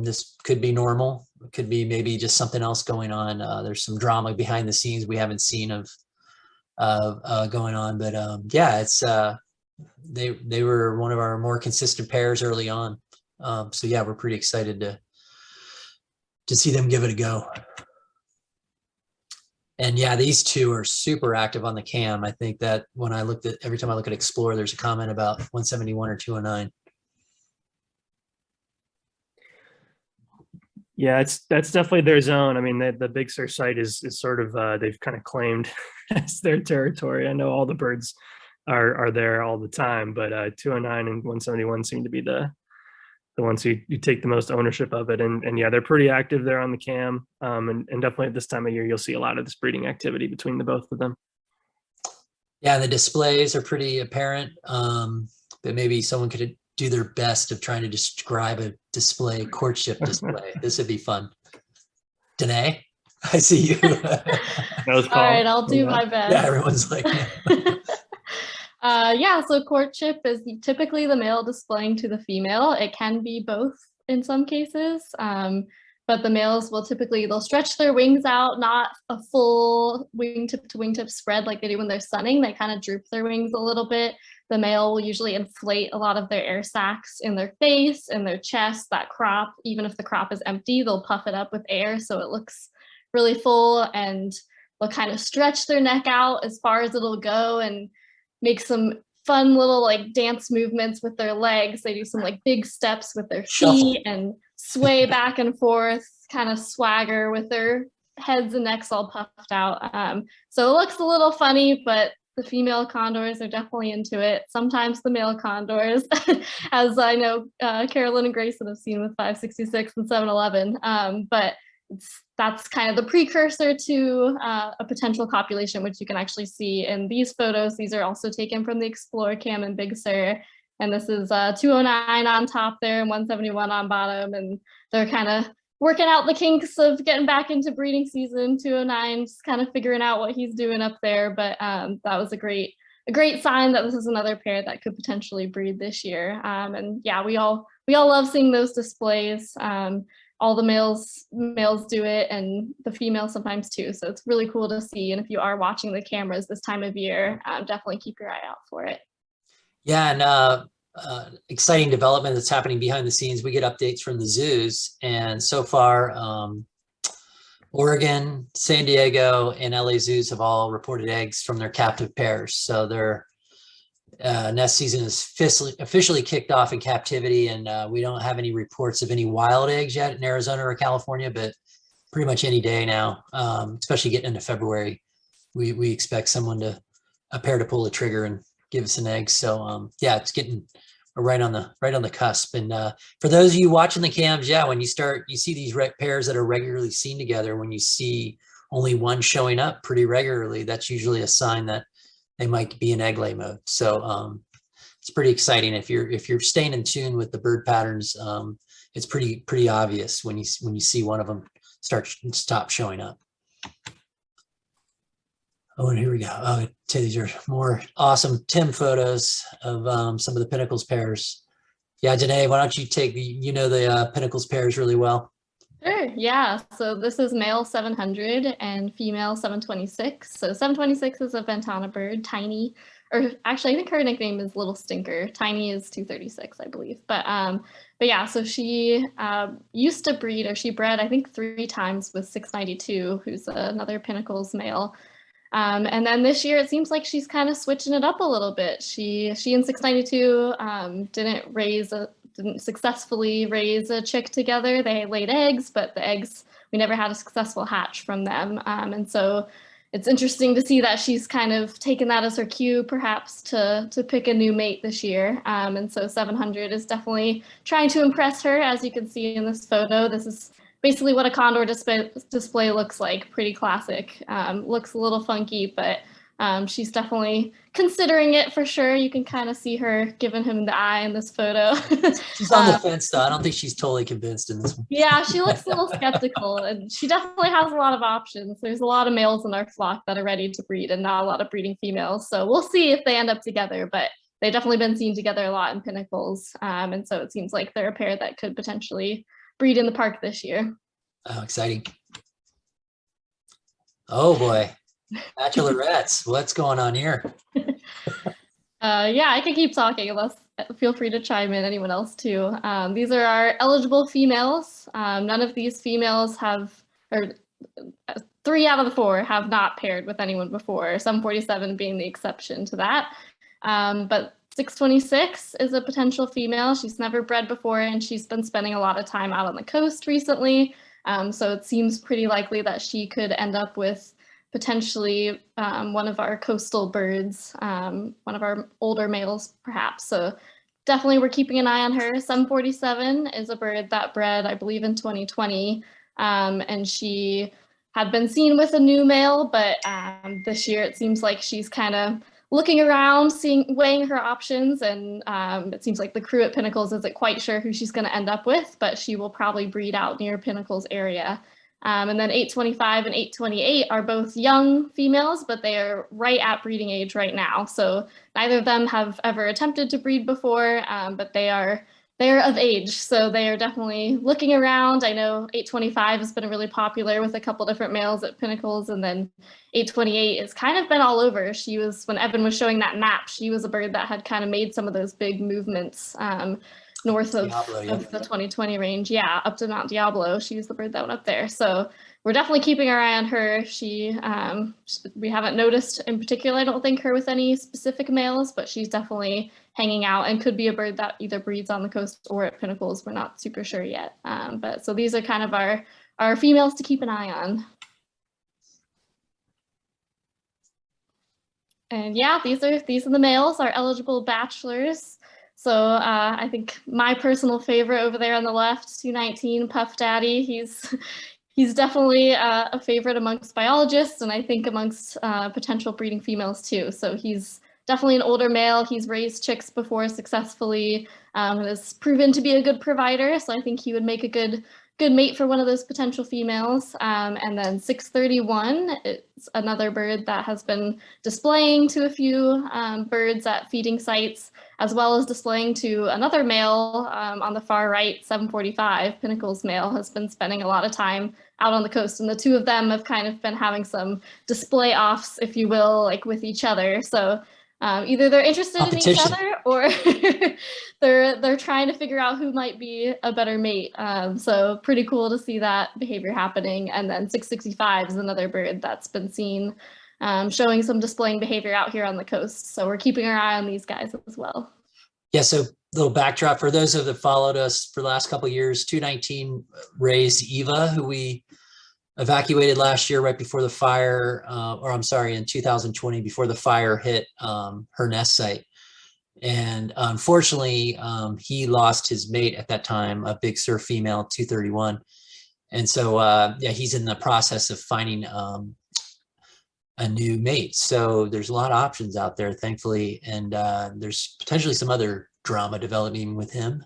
This could be normal. It could be maybe just something else going on. There's some drama behind the scenes we haven't seen of going on, but yeah, it's they were one of our more consistent pairs early on. So yeah, we're pretty excited to see them give it a go. And yeah, these two are super active on the cam. I think that when every time I look at Explore, there's a comment about 171 or 209. Yeah, that's definitely their zone. I mean, the Big Sur site is sort of they've kind of claimed as their territory. I know all the birds are there all the time, but 209 and 171 seem to be the ones who you take the most ownership of it. And yeah, they're pretty active there on the cam. And definitely at this time of year, you'll see a lot of this breeding activity between the both of them. Yeah, the displays are pretty apparent, but maybe someone could do their best of trying to describe a display, courtship display. This would be fun. Danae, I see you. All right, I'll do my best. Yeah, everyone's like, yeah, so courtship is typically the male displaying to the female. It can be both in some cases, but the males will they'll stretch their wings out, not a full wingtip to wingtip spread like they do when they're sunning. They kind of droop their wings a little bit. The male will usually inflate a lot of their air sacs in their face, in their chest, that crop. Even if the crop is empty, they'll puff it up with air so it looks really full, and they'll kind of stretch their neck out as far as it'll go and make some fun little like dance movements with their legs. They do some like big steps with their feet and sway back and forth, kind of swagger with their heads and necks all puffed out. So it looks a little funny, but the female condors are definitely into it. Sometimes the male condors, as I know Carolyn and Grayson have seen with 566 and 711. But that's kind of the precursor to a potential copulation, which you can actually see in these photos. These are also taken from the Explore Cam in Big Sur. And this is 209 on top there and 171 on bottom. And they're kind of working out the kinks of getting back into breeding season. 209 just kind of figuring out what he's doing up there. But that was a great sign that this is another pair that could potentially breed this year. And yeah, we all love seeing those displays. All the males do it, and the females sometimes too. So it's really cool to see. And if you are watching the cameras this time of year, definitely keep your eye out for it. Yeah, and exciting development that's happening behind the scenes. We get updates from the zoos, and so far, Oregon, San Diego, and LA zoos have all reported eggs from their captive pairs. So their nest season is officially kicked off in captivity, and we don't have any reports of any wild eggs yet in Arizona or California, but pretty much any day now, especially getting into February, we expect a pair to pull the trigger and give us an egg. So yeah, it's getting right on the cusp. And for those of you watching the cams, yeah, when you see these pairs that are regularly seen together, when you see only one showing up pretty regularly, that's usually a sign that they might be in egg lay mode. So it's pretty exciting. If you're staying in tune with the bird patterns, it's pretty obvious when you see one of them stop showing up. Oh, and here we go. Oh, these are more awesome Tim photos of some of the Pinnacles pairs. Yeah, Danae, why don't you take the Pinnacles pairs really well? Sure, yeah. So this is male 700 and female 726. So 726 is a Ventana bird, tiny, or actually I think her nickname is Little Stinker. Tiny is 236, I believe. But yeah, so she used to breed, or she bred, I think 3 times with 692, who's another Pinnacles male. And then this year, it seems like she's kind of switching it up a little bit. She and 692 didn't successfully raise a chick together. They laid eggs, but the eggs, we never had a successful hatch from them. And so it's interesting to see that she's kind of taken that as her cue, perhaps, to pick a new mate this year. And so 700 is definitely trying to impress her, as you can see in this photo. This is basically what a condor display looks like, pretty classic. Looks a little funky, but she's definitely considering it for sure. You can kind of see her giving him the eye in this photo. She's on the fence though. I don't think she's totally convinced in this one. Yeah, she looks a little skeptical, and she definitely has a lot of options. There's a lot of males in our flock that are ready to breed and not a lot of breeding females. So we'll see if they end up together, but they've definitely been seen together a lot in Pinnacles. And so it seems like they're a pair that could potentially breed in the park this year. Oh, exciting. Oh boy. Bachelorettes, what's going on here? Yeah, I could keep talking, unless feel free to chime in, anyone else too. These are our eligible females. None of these females have, or 3 out of the 4 have not paired with anyone before, 747 being the exception to that. But 626 is a potential female. She's never bred before, and she's been spending a lot of time out on the coast recently. So it seems pretty likely that she could end up with potentially one of our coastal birds, one of our older males, perhaps. So definitely we're keeping an eye on her. 747 is a bird that bred, I believe, in 2020, and she had been seen with a new male, but this year it seems like she's kind of looking around, weighing her options, and it seems like the crew at Pinnacles isn't quite sure who she's going to end up with, but she will probably breed out near Pinnacles area. And then 825 and 828 are both young females, but they are right at breeding age right now. So neither of them have ever attempted to breed before, but they're of age. So they are definitely looking around. I know 825 has been really popular with a couple different males at Pinnacles, and then 828 has kind of been all over. She was, when Evan was showing that map, she was a bird that had kind of made some of those big movements north of, Diablo, yeah. of the 2020 range. Yeah, up to Mount Diablo. She was the bird that went up there. So we're definitely keeping our eye on her. We haven't noticed in particular, I don't think, her with any specific males, but she's definitely hanging out and could be a bird that either breeds on the coast or at Pinnacles. We're not super sure yet. But so these are kind of our females to keep an eye on. And yeah, these are the males, our eligible bachelors. So I think my personal favorite over there on the left, 219, Puff Daddy, he's definitely a favorite amongst biologists, and I think amongst potential breeding females too. So he's definitely an older male. He's raised chicks before successfully, and has proven to be a good provider. So I think he would make a good mate for one of those potential females. And then 631, it's another bird that has been displaying to a few birds at feeding sites, as well as displaying to another male on the far right, 745, Pinnacles male, has been spending a lot of time out on the coast. And the two of them have kind of been having some display offs, if you will, like with each other. So either they're interested in each other, or they're trying to figure out who might be a better mate. So pretty cool to see that behavior happening. And then 665 is another bird that's been seen showing some displaying behavior out here on the coast. So we're keeping our eye on these guys as well. Yeah, so little backdrop for those that followed us for the last couple of years. 219 raised Eva, who we evacuated last year right before the fire, or I'm sorry, in 2020, before the fire hit her nest site. And unfortunately, he lost his mate at that time, a big Sur female, 231. And so, yeah, he's in the process of finding a new mate. So there's a lot of options out there, thankfully. And there's potentially some other drama developing with him.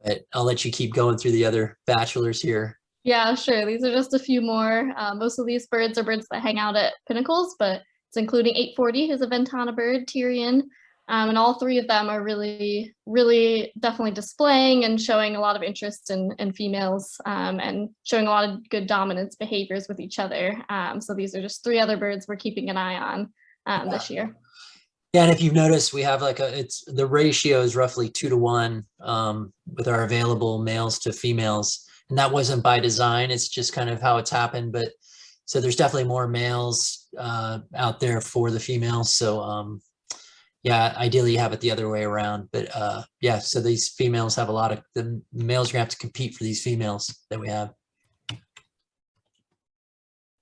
But I'll let you keep going through the other bachelors here. Yeah, sure. These are just a few more. Most of these birds are birds that hang out at pinnacles, but it's including 840, who's a Ventana bird, Tyrian. And all three of them are really, really definitely displaying and showing a lot of interest in females and showing a lot of good dominance behaviors with each other. So these are just three other birds we're keeping an eye on this year. Yeah, and if you've noticed, we have like the ratio is roughly 2 to 1 with our available males to females. And that wasn't by design, it's just kind of how it's happened. But so there's definitely more males out there for the females. So yeah, ideally you have it the other way around. But yeah, so these females have the males are gonna have to compete for these females that we have.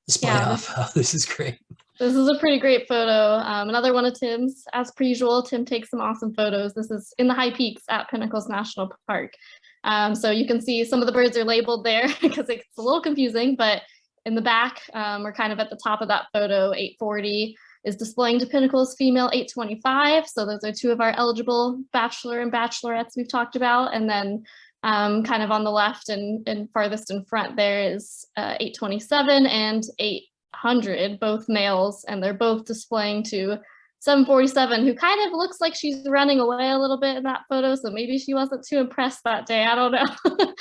Display off. Oh, this is great. This is a pretty great photo. Another one of Tim's. As per usual, Tim takes some awesome photos. This is in the high peaks at Pinnacles National Park. So you can see some of the birds are labeled there because it's a little confusing, but in the back, we're kind of at the top of that photo. 840 is displaying to Pinnacles female 825. So those are two of our eligible bachelor and bachelorettes we've talked about. And then kind of on the left and farthest in front there is 827 and 800, both males, and they're both displaying to 747, who kind of looks like she's running away a little bit in that photo, so maybe she wasn't too impressed that day, I don't know.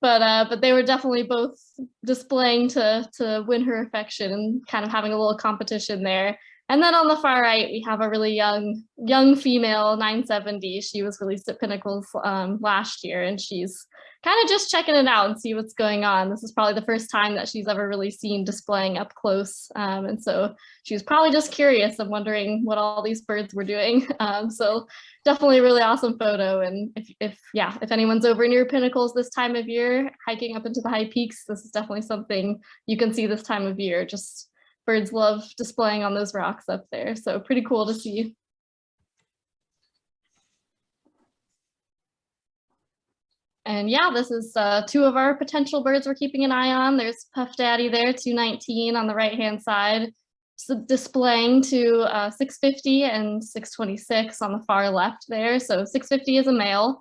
But they were definitely both displaying to win her affection and kind of having a little competition there. And then on the far right, we have a really young female, 970. She was released at Pinnacles last year, and she's kind of just checking it out and see what's going on. This is probably the first time that she's ever really seen displaying up close. And so she was probably just curious and wondering what all these birds were doing. So definitely a really awesome photo. And if anyone's over near Pinnacles this time of year, hiking up into the high peaks, this is definitely something you can see this time of year. Just birds love displaying on those rocks up there. So pretty cool to see. And yeah, this is two of our potential birds we're keeping an eye on. There's Puff Daddy there, 219 on the right-hand side, so displaying to 650 and 626 on the far left there. So 650 is a male,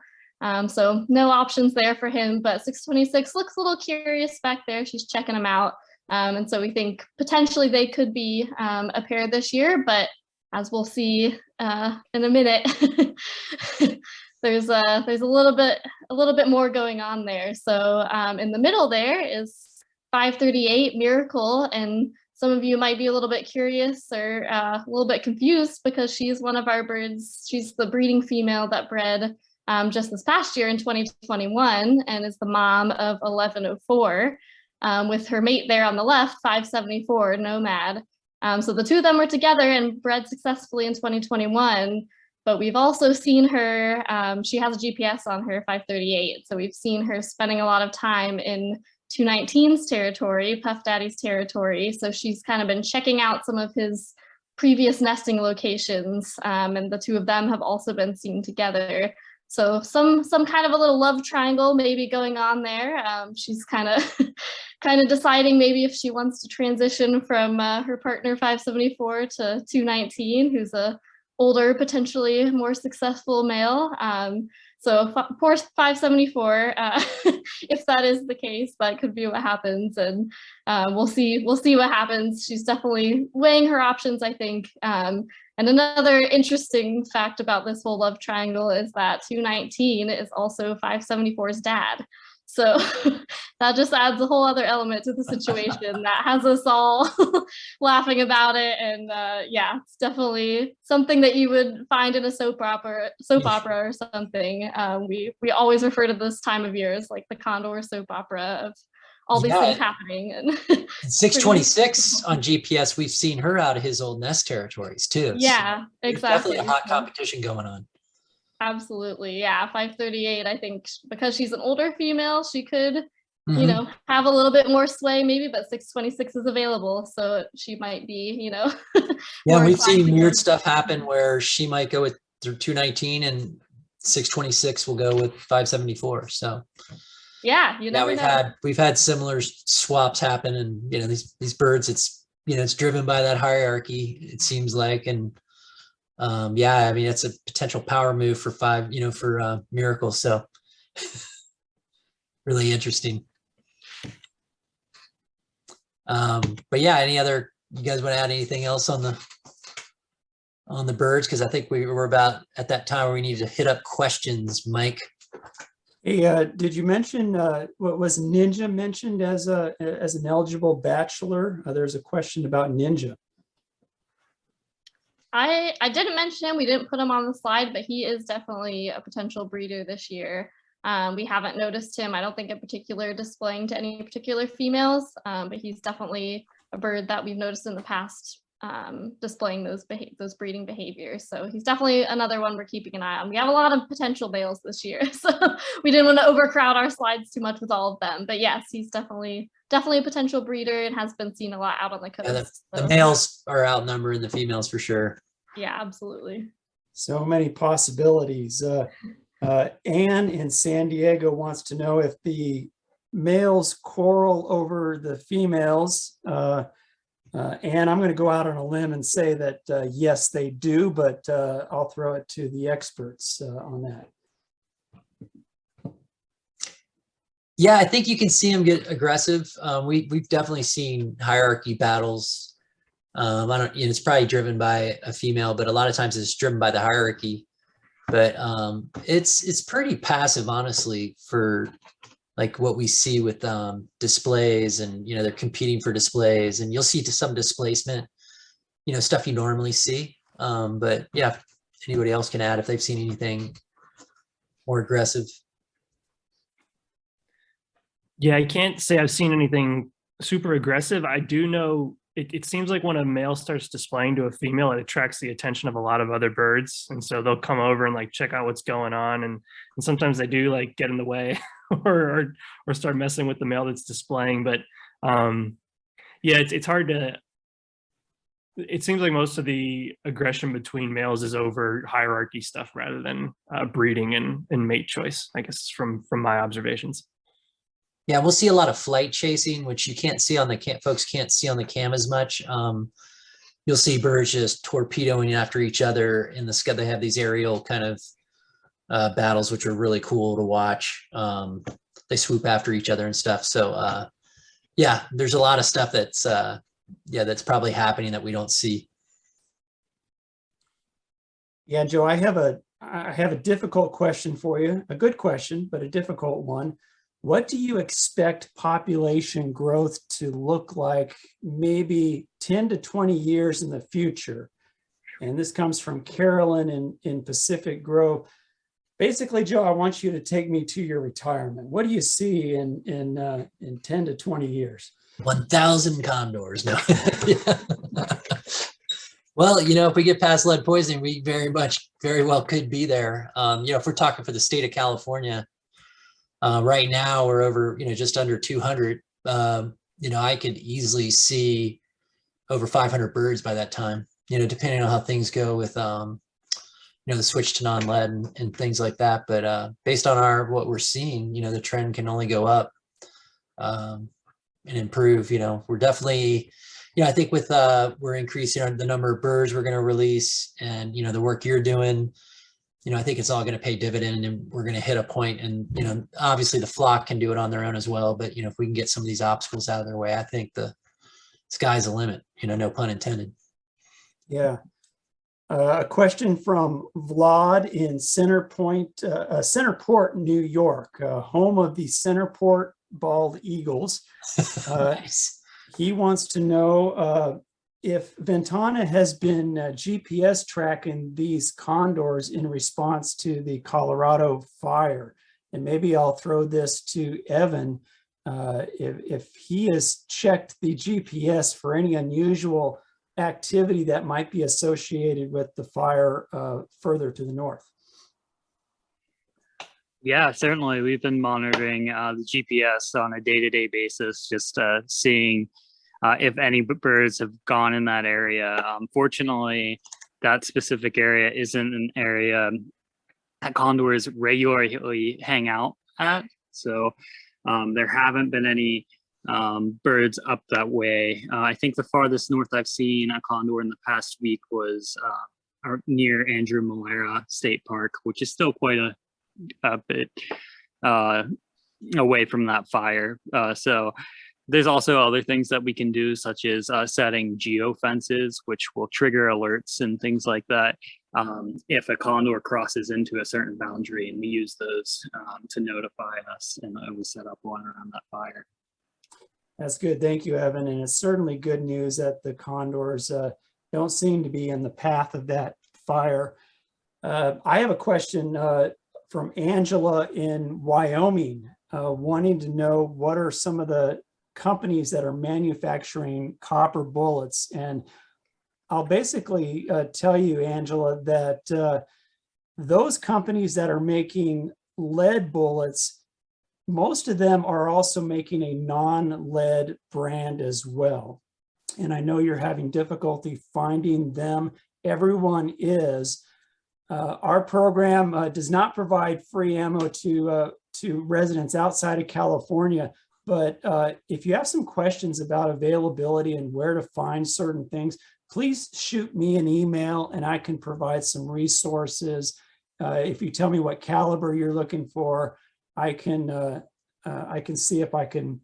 so no options there for him, but 626 looks a little curious back there. She's checking him out. And so we think potentially they could be a pair this year, but as we'll see in a minute, there's a little bit more going on there. So in the middle there is 538 Miracle, and some of you might be a little bit curious or a little bit confused because she's one of our birds. She's the breeding female that bred just this past year in 2021 and is the mom of 1104 with her mate there on the left, 574 Nomad. So the two of them were together and bred successfully in 2021. But we've also seen her, she has a GPS on her 538. So we've seen her spending a lot of time in 219's territory, Puff Daddy's territory. So she's kind of been checking out some of his previous nesting locations. And the two of them have also been seen together. So some kind of a little love triangle maybe going on there. She's kind of deciding maybe if she wants to transition from her partner 574 to 219, who's a older, potentially more successful male. So poor 574, if that is the case, that could be what happens. And we'll see what happens. She's definitely weighing her options, I think. And another interesting fact about this whole love triangle is that 219 is also 574's dad. So that just adds a whole other element to the situation that has us all laughing about it. And yeah, it's definitely something that you would find in a soap opera or something. We always refer to this time of year as like the Condor soap opera of all these things happening. And 626 on GPS, we've seen her out of his old nest territories too. Yeah, so exactly. Definitely a hot competition going on. Absolutely. Yeah. 538, I think because she's an older female, she could, you know, have a little bit more sway maybe, but 626 is available. So she might be, you know. Yeah, we've seen weird stuff happen where she might go with 219 and 626 will go with 574. So yeah, you never know. We've had similar swaps happen, and you know, these birds, it's, you know, it's driven by that hierarchy, it seems like. And yeah, I mean, it's a potential power move for Miracle. So really interesting. But yeah, you guys want to add anything else on the birds? Because I think we were about at that time where we needed to hit up questions, Mike. Hey, did you mention what was Ninja mentioned as an eligible bachelor? There's a question about Ninja. I didn't mention him. We didn't put him on the slide, but he is definitely a potential breeder this year. We haven't noticed him, I don't think in particular, displaying to any particular females, but he's definitely a bird that we've noticed in the past displaying those breeding behaviors. So he's definitely another one we're keeping an eye on. We have a lot of potential males this year, so we didn't want to overcrowd our slides too much with all of them. But yes, he's definitely a potential breeder and has been seen a lot out on the coast. Yeah, the males are outnumbering the females for sure. Yeah, absolutely. So many possibilities. Anne in San Diego wants to know if the males quarrel over the females. And I'm going to go out on a limb and say that yes, they do, but I'll throw it to the experts on that. Yeah, I think you can see them get aggressive. We've definitely seen hierarchy battles. It's probably driven by a female, but a lot of times it's driven by the hierarchy. But it's pretty passive, honestly, for like what we see with displays, and they're competing for displays, and you'll see some displacement, stuff you normally see. But yeah, anybody else can add if they've seen anything more aggressive. Yeah, I can't say I've seen anything super aggressive. I do know it seems like when a male starts displaying to a female, it attracts the attention of a lot of other birds. And so they'll come over and like check out what's going on. And sometimes they do like get in the way or start messing with the male that's displaying. But yeah, it's hard to, it seems like most of the aggression between males is over hierarchy stuff rather than breeding and mate choice, I guess, from my observations. Yeah, we'll see a lot of flight chasing, which you can't see on the folks can't see on the cam as much. You'll see birds just torpedoing after each other in the sky. They have these aerial kind of battles, which are really cool to watch. They swoop after each other and stuff. So yeah, there's a lot of stuff that's that's probably happening that we don't see. Yeah, Joe, I have a difficult question for you. A good question, but a difficult one. What do you expect population growth to look like maybe 10 to 20 years in the future? And this comes from Carolyn in Pacific Grove. Basically, Joe, I want you to take me to your retirement. What do you see in 10 to 20 years? 1,000 condors. No. Well, if we get past lead poisoning, we very well could be there. If we're talking for the state of California, right now we're over, just under 200. I could easily see over 500 birds by that time, depending on how things go with, the switch to non-lead and things like that. But based on what we're seeing, the trend can only go up and improve. We're definitely, I think with we're increasing the number of birds we're going to release, and the work you're doing. I think it's all going to pay dividend, and we're going to hit a point. And, obviously the flock can do it on their own as well. But, if we can get some of these obstacles out of their way, I think the sky's the limit, no pun intended. Yeah. A question from Vlad in Centerport, New York, home of the Centerport bald eagles. Nice. He wants to know if Ventana has been GPS tracking these condors in response to the Colorado fire. And maybe I'll throw this to Evan. If he has checked the GPS for any unusual activity that might be associated with the fire further to the north. Yeah, certainly. We've been monitoring the GPS on a day-to-day basis, just seeing if any birds have gone in that area. Fortunately, that specific area isn't an area that condors regularly hang out at. So there haven't been any birds up that way. I think the farthest north I've seen a condor in the past week was near Andrew Malera State Park, which is still quite a bit away from that fire. So There's also other things that we can do, such as setting geofences, which will trigger alerts and things like that. If a condor crosses into a certain boundary, and we use those to notify us, and we set up one around that fire. That's good. Thank you, Evan. And it's certainly good news that the condors don't seem to be in the path of that fire. I have a question from Angela in Wyoming, wanting to know what are some of the companies that are manufacturing copper bullets. And I'll basically tell you, Angela, that those companies that are making lead bullets, most of them are also making a non-lead brand as well. And I know you're having difficulty finding them. Everyone is. Our program does not provide free ammo to residents outside of California. But if you have some questions about availability and where to find certain things, please shoot me an email and I can provide some resources. If you tell me what caliber you're looking for, I can see if I can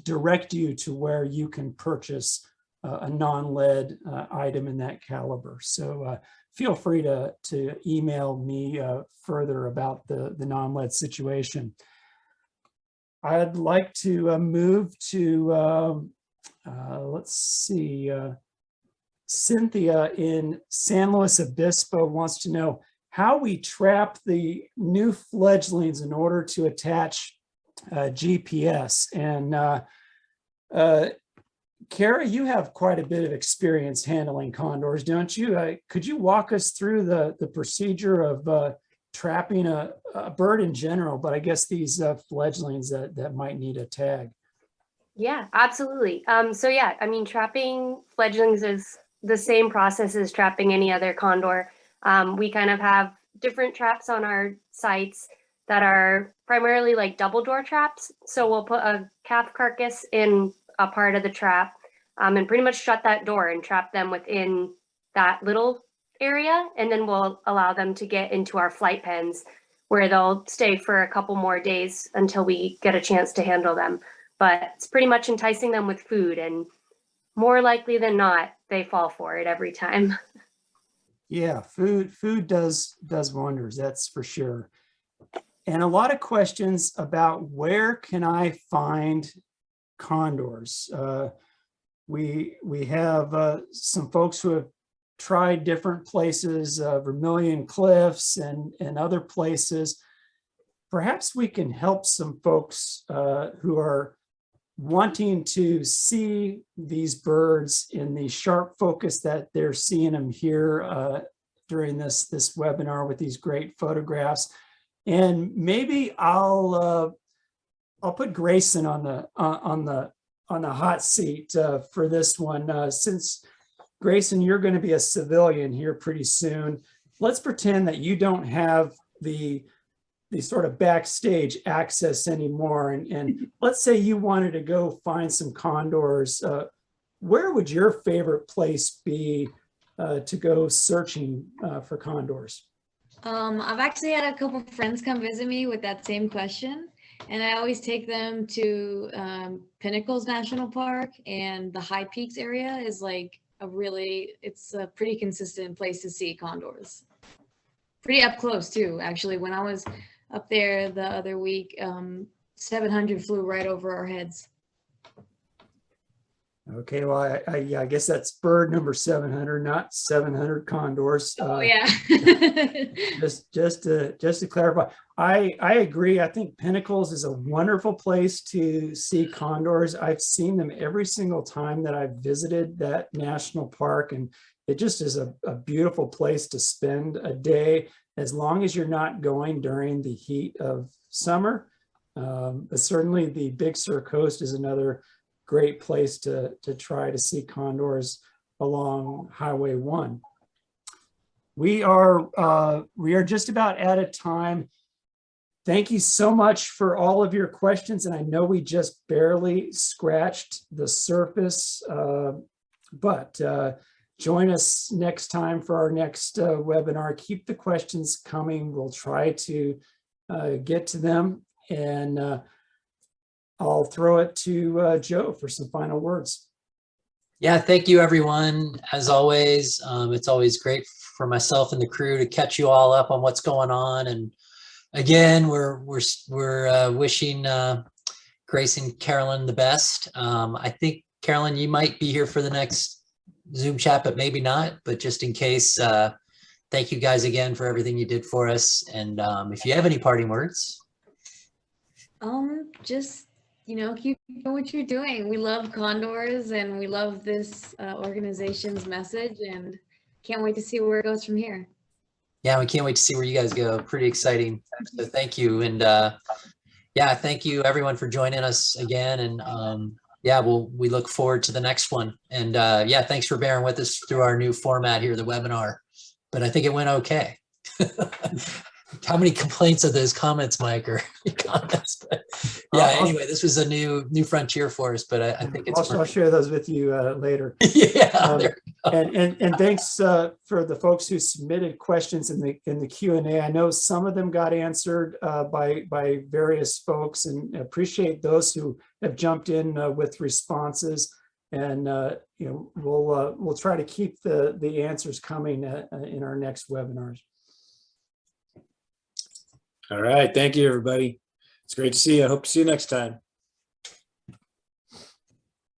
direct you to where you can purchase a non-lead item in that caliber. So feel free to email me further about the non-lead situation. I'd like to move to, let's see, Cynthia in San Luis Obispo wants to know how we trap the new fledglings in order to attach GPS. And Kara, you have quite a bit of experience handling condors, don't you? Could you walk us through the procedure of trapping a bird in general, but I guess these fledglings that might need a tag? Yeah, absolutely. So yeah, I mean, trapping fledglings is the same process as trapping any other condor. We kind of have different traps on our sites that are primarily like double door traps. So we'll put a calf carcass in a part of the trap and pretty much shut that door and trap them within that little area. And then we'll allow them to get into our flight pens where they'll stay for a couple more days until we get a chance to handle them. But it's pretty much enticing them with food, and more likely than not, they fall for it every time. Yeah, food does wonders, that's for sure. And a lot of questions about where can I find condors. We have some folks who have tried different places, Vermilion Cliffs and other places. Perhaps we can help some folks who are wanting to see these birds in the sharp focus that they're seeing them here during this webinar with these great photographs. And maybe I'll put Grayson on the hot seat for this one, since Grayson, you're going to be a civilian here pretty soon. Let's pretend that you don't have the sort of backstage access anymore, and let's say you wanted to go find some condors. Where would your favorite place be to go searching for condors? I've actually had a couple of friends come visit me with that same question, and I always take them to Pinnacles National Park, and the High Peaks area is like it's a pretty consistent place to see condors. Pretty up close too, actually. When I was up there the other week, 700 flew right over our heads. Okay, well, I guess that's bird number 700, not 700 condors. Oh yeah. just to clarify, I agree. I think Pinnacles is a wonderful place to see condors. I've seen them every single time that I've visited that national park, and it just is a beautiful place to spend a day, as long as you're not going during the heat of summer. But certainly the Big Sur Coast is another great place to try to see condors along Highway 1. We are just about out of time. Thank you so much for all of your questions. And I know we just barely scratched the surface, but join us next time for our next webinar. Keep the questions coming. We'll try to get to them. And I'll throw it to Joe for some final words. Yeah, thank you, everyone. As always, it's always great for myself and the crew to catch you all up on what's going on. And again, we're wishing Grace and Carolyn the best. I think, Carolyn, you might be here for the next Zoom chat, but maybe not. But just in case, thank you guys again for everything you did for us. And if you have any parting words. Just, keep doing what you're doing. We love Condors and we love this organization's message and can't wait to see where it goes from here. Yeah, we can't wait to see where you guys go. Pretty exciting. So thank you. And yeah, thank you everyone for joining us again. And yeah, we look forward to the next one. And yeah, thanks for bearing with us through our new format here, the webinar. But I think it went okay. How many complaints of those comments, Mike, or comments? But yeah, anyway, this was a new frontier for us, but I think it's I'll share those with you later. Yeah. And thanks for the folks who submitted questions in the Q&A. I know some of them got answered by various folks, and appreciate those who have jumped in with responses. And we'll try to keep the answers coming in our next webinars. All right. Thank you, everybody. It's great to see you. I hope to see you next time.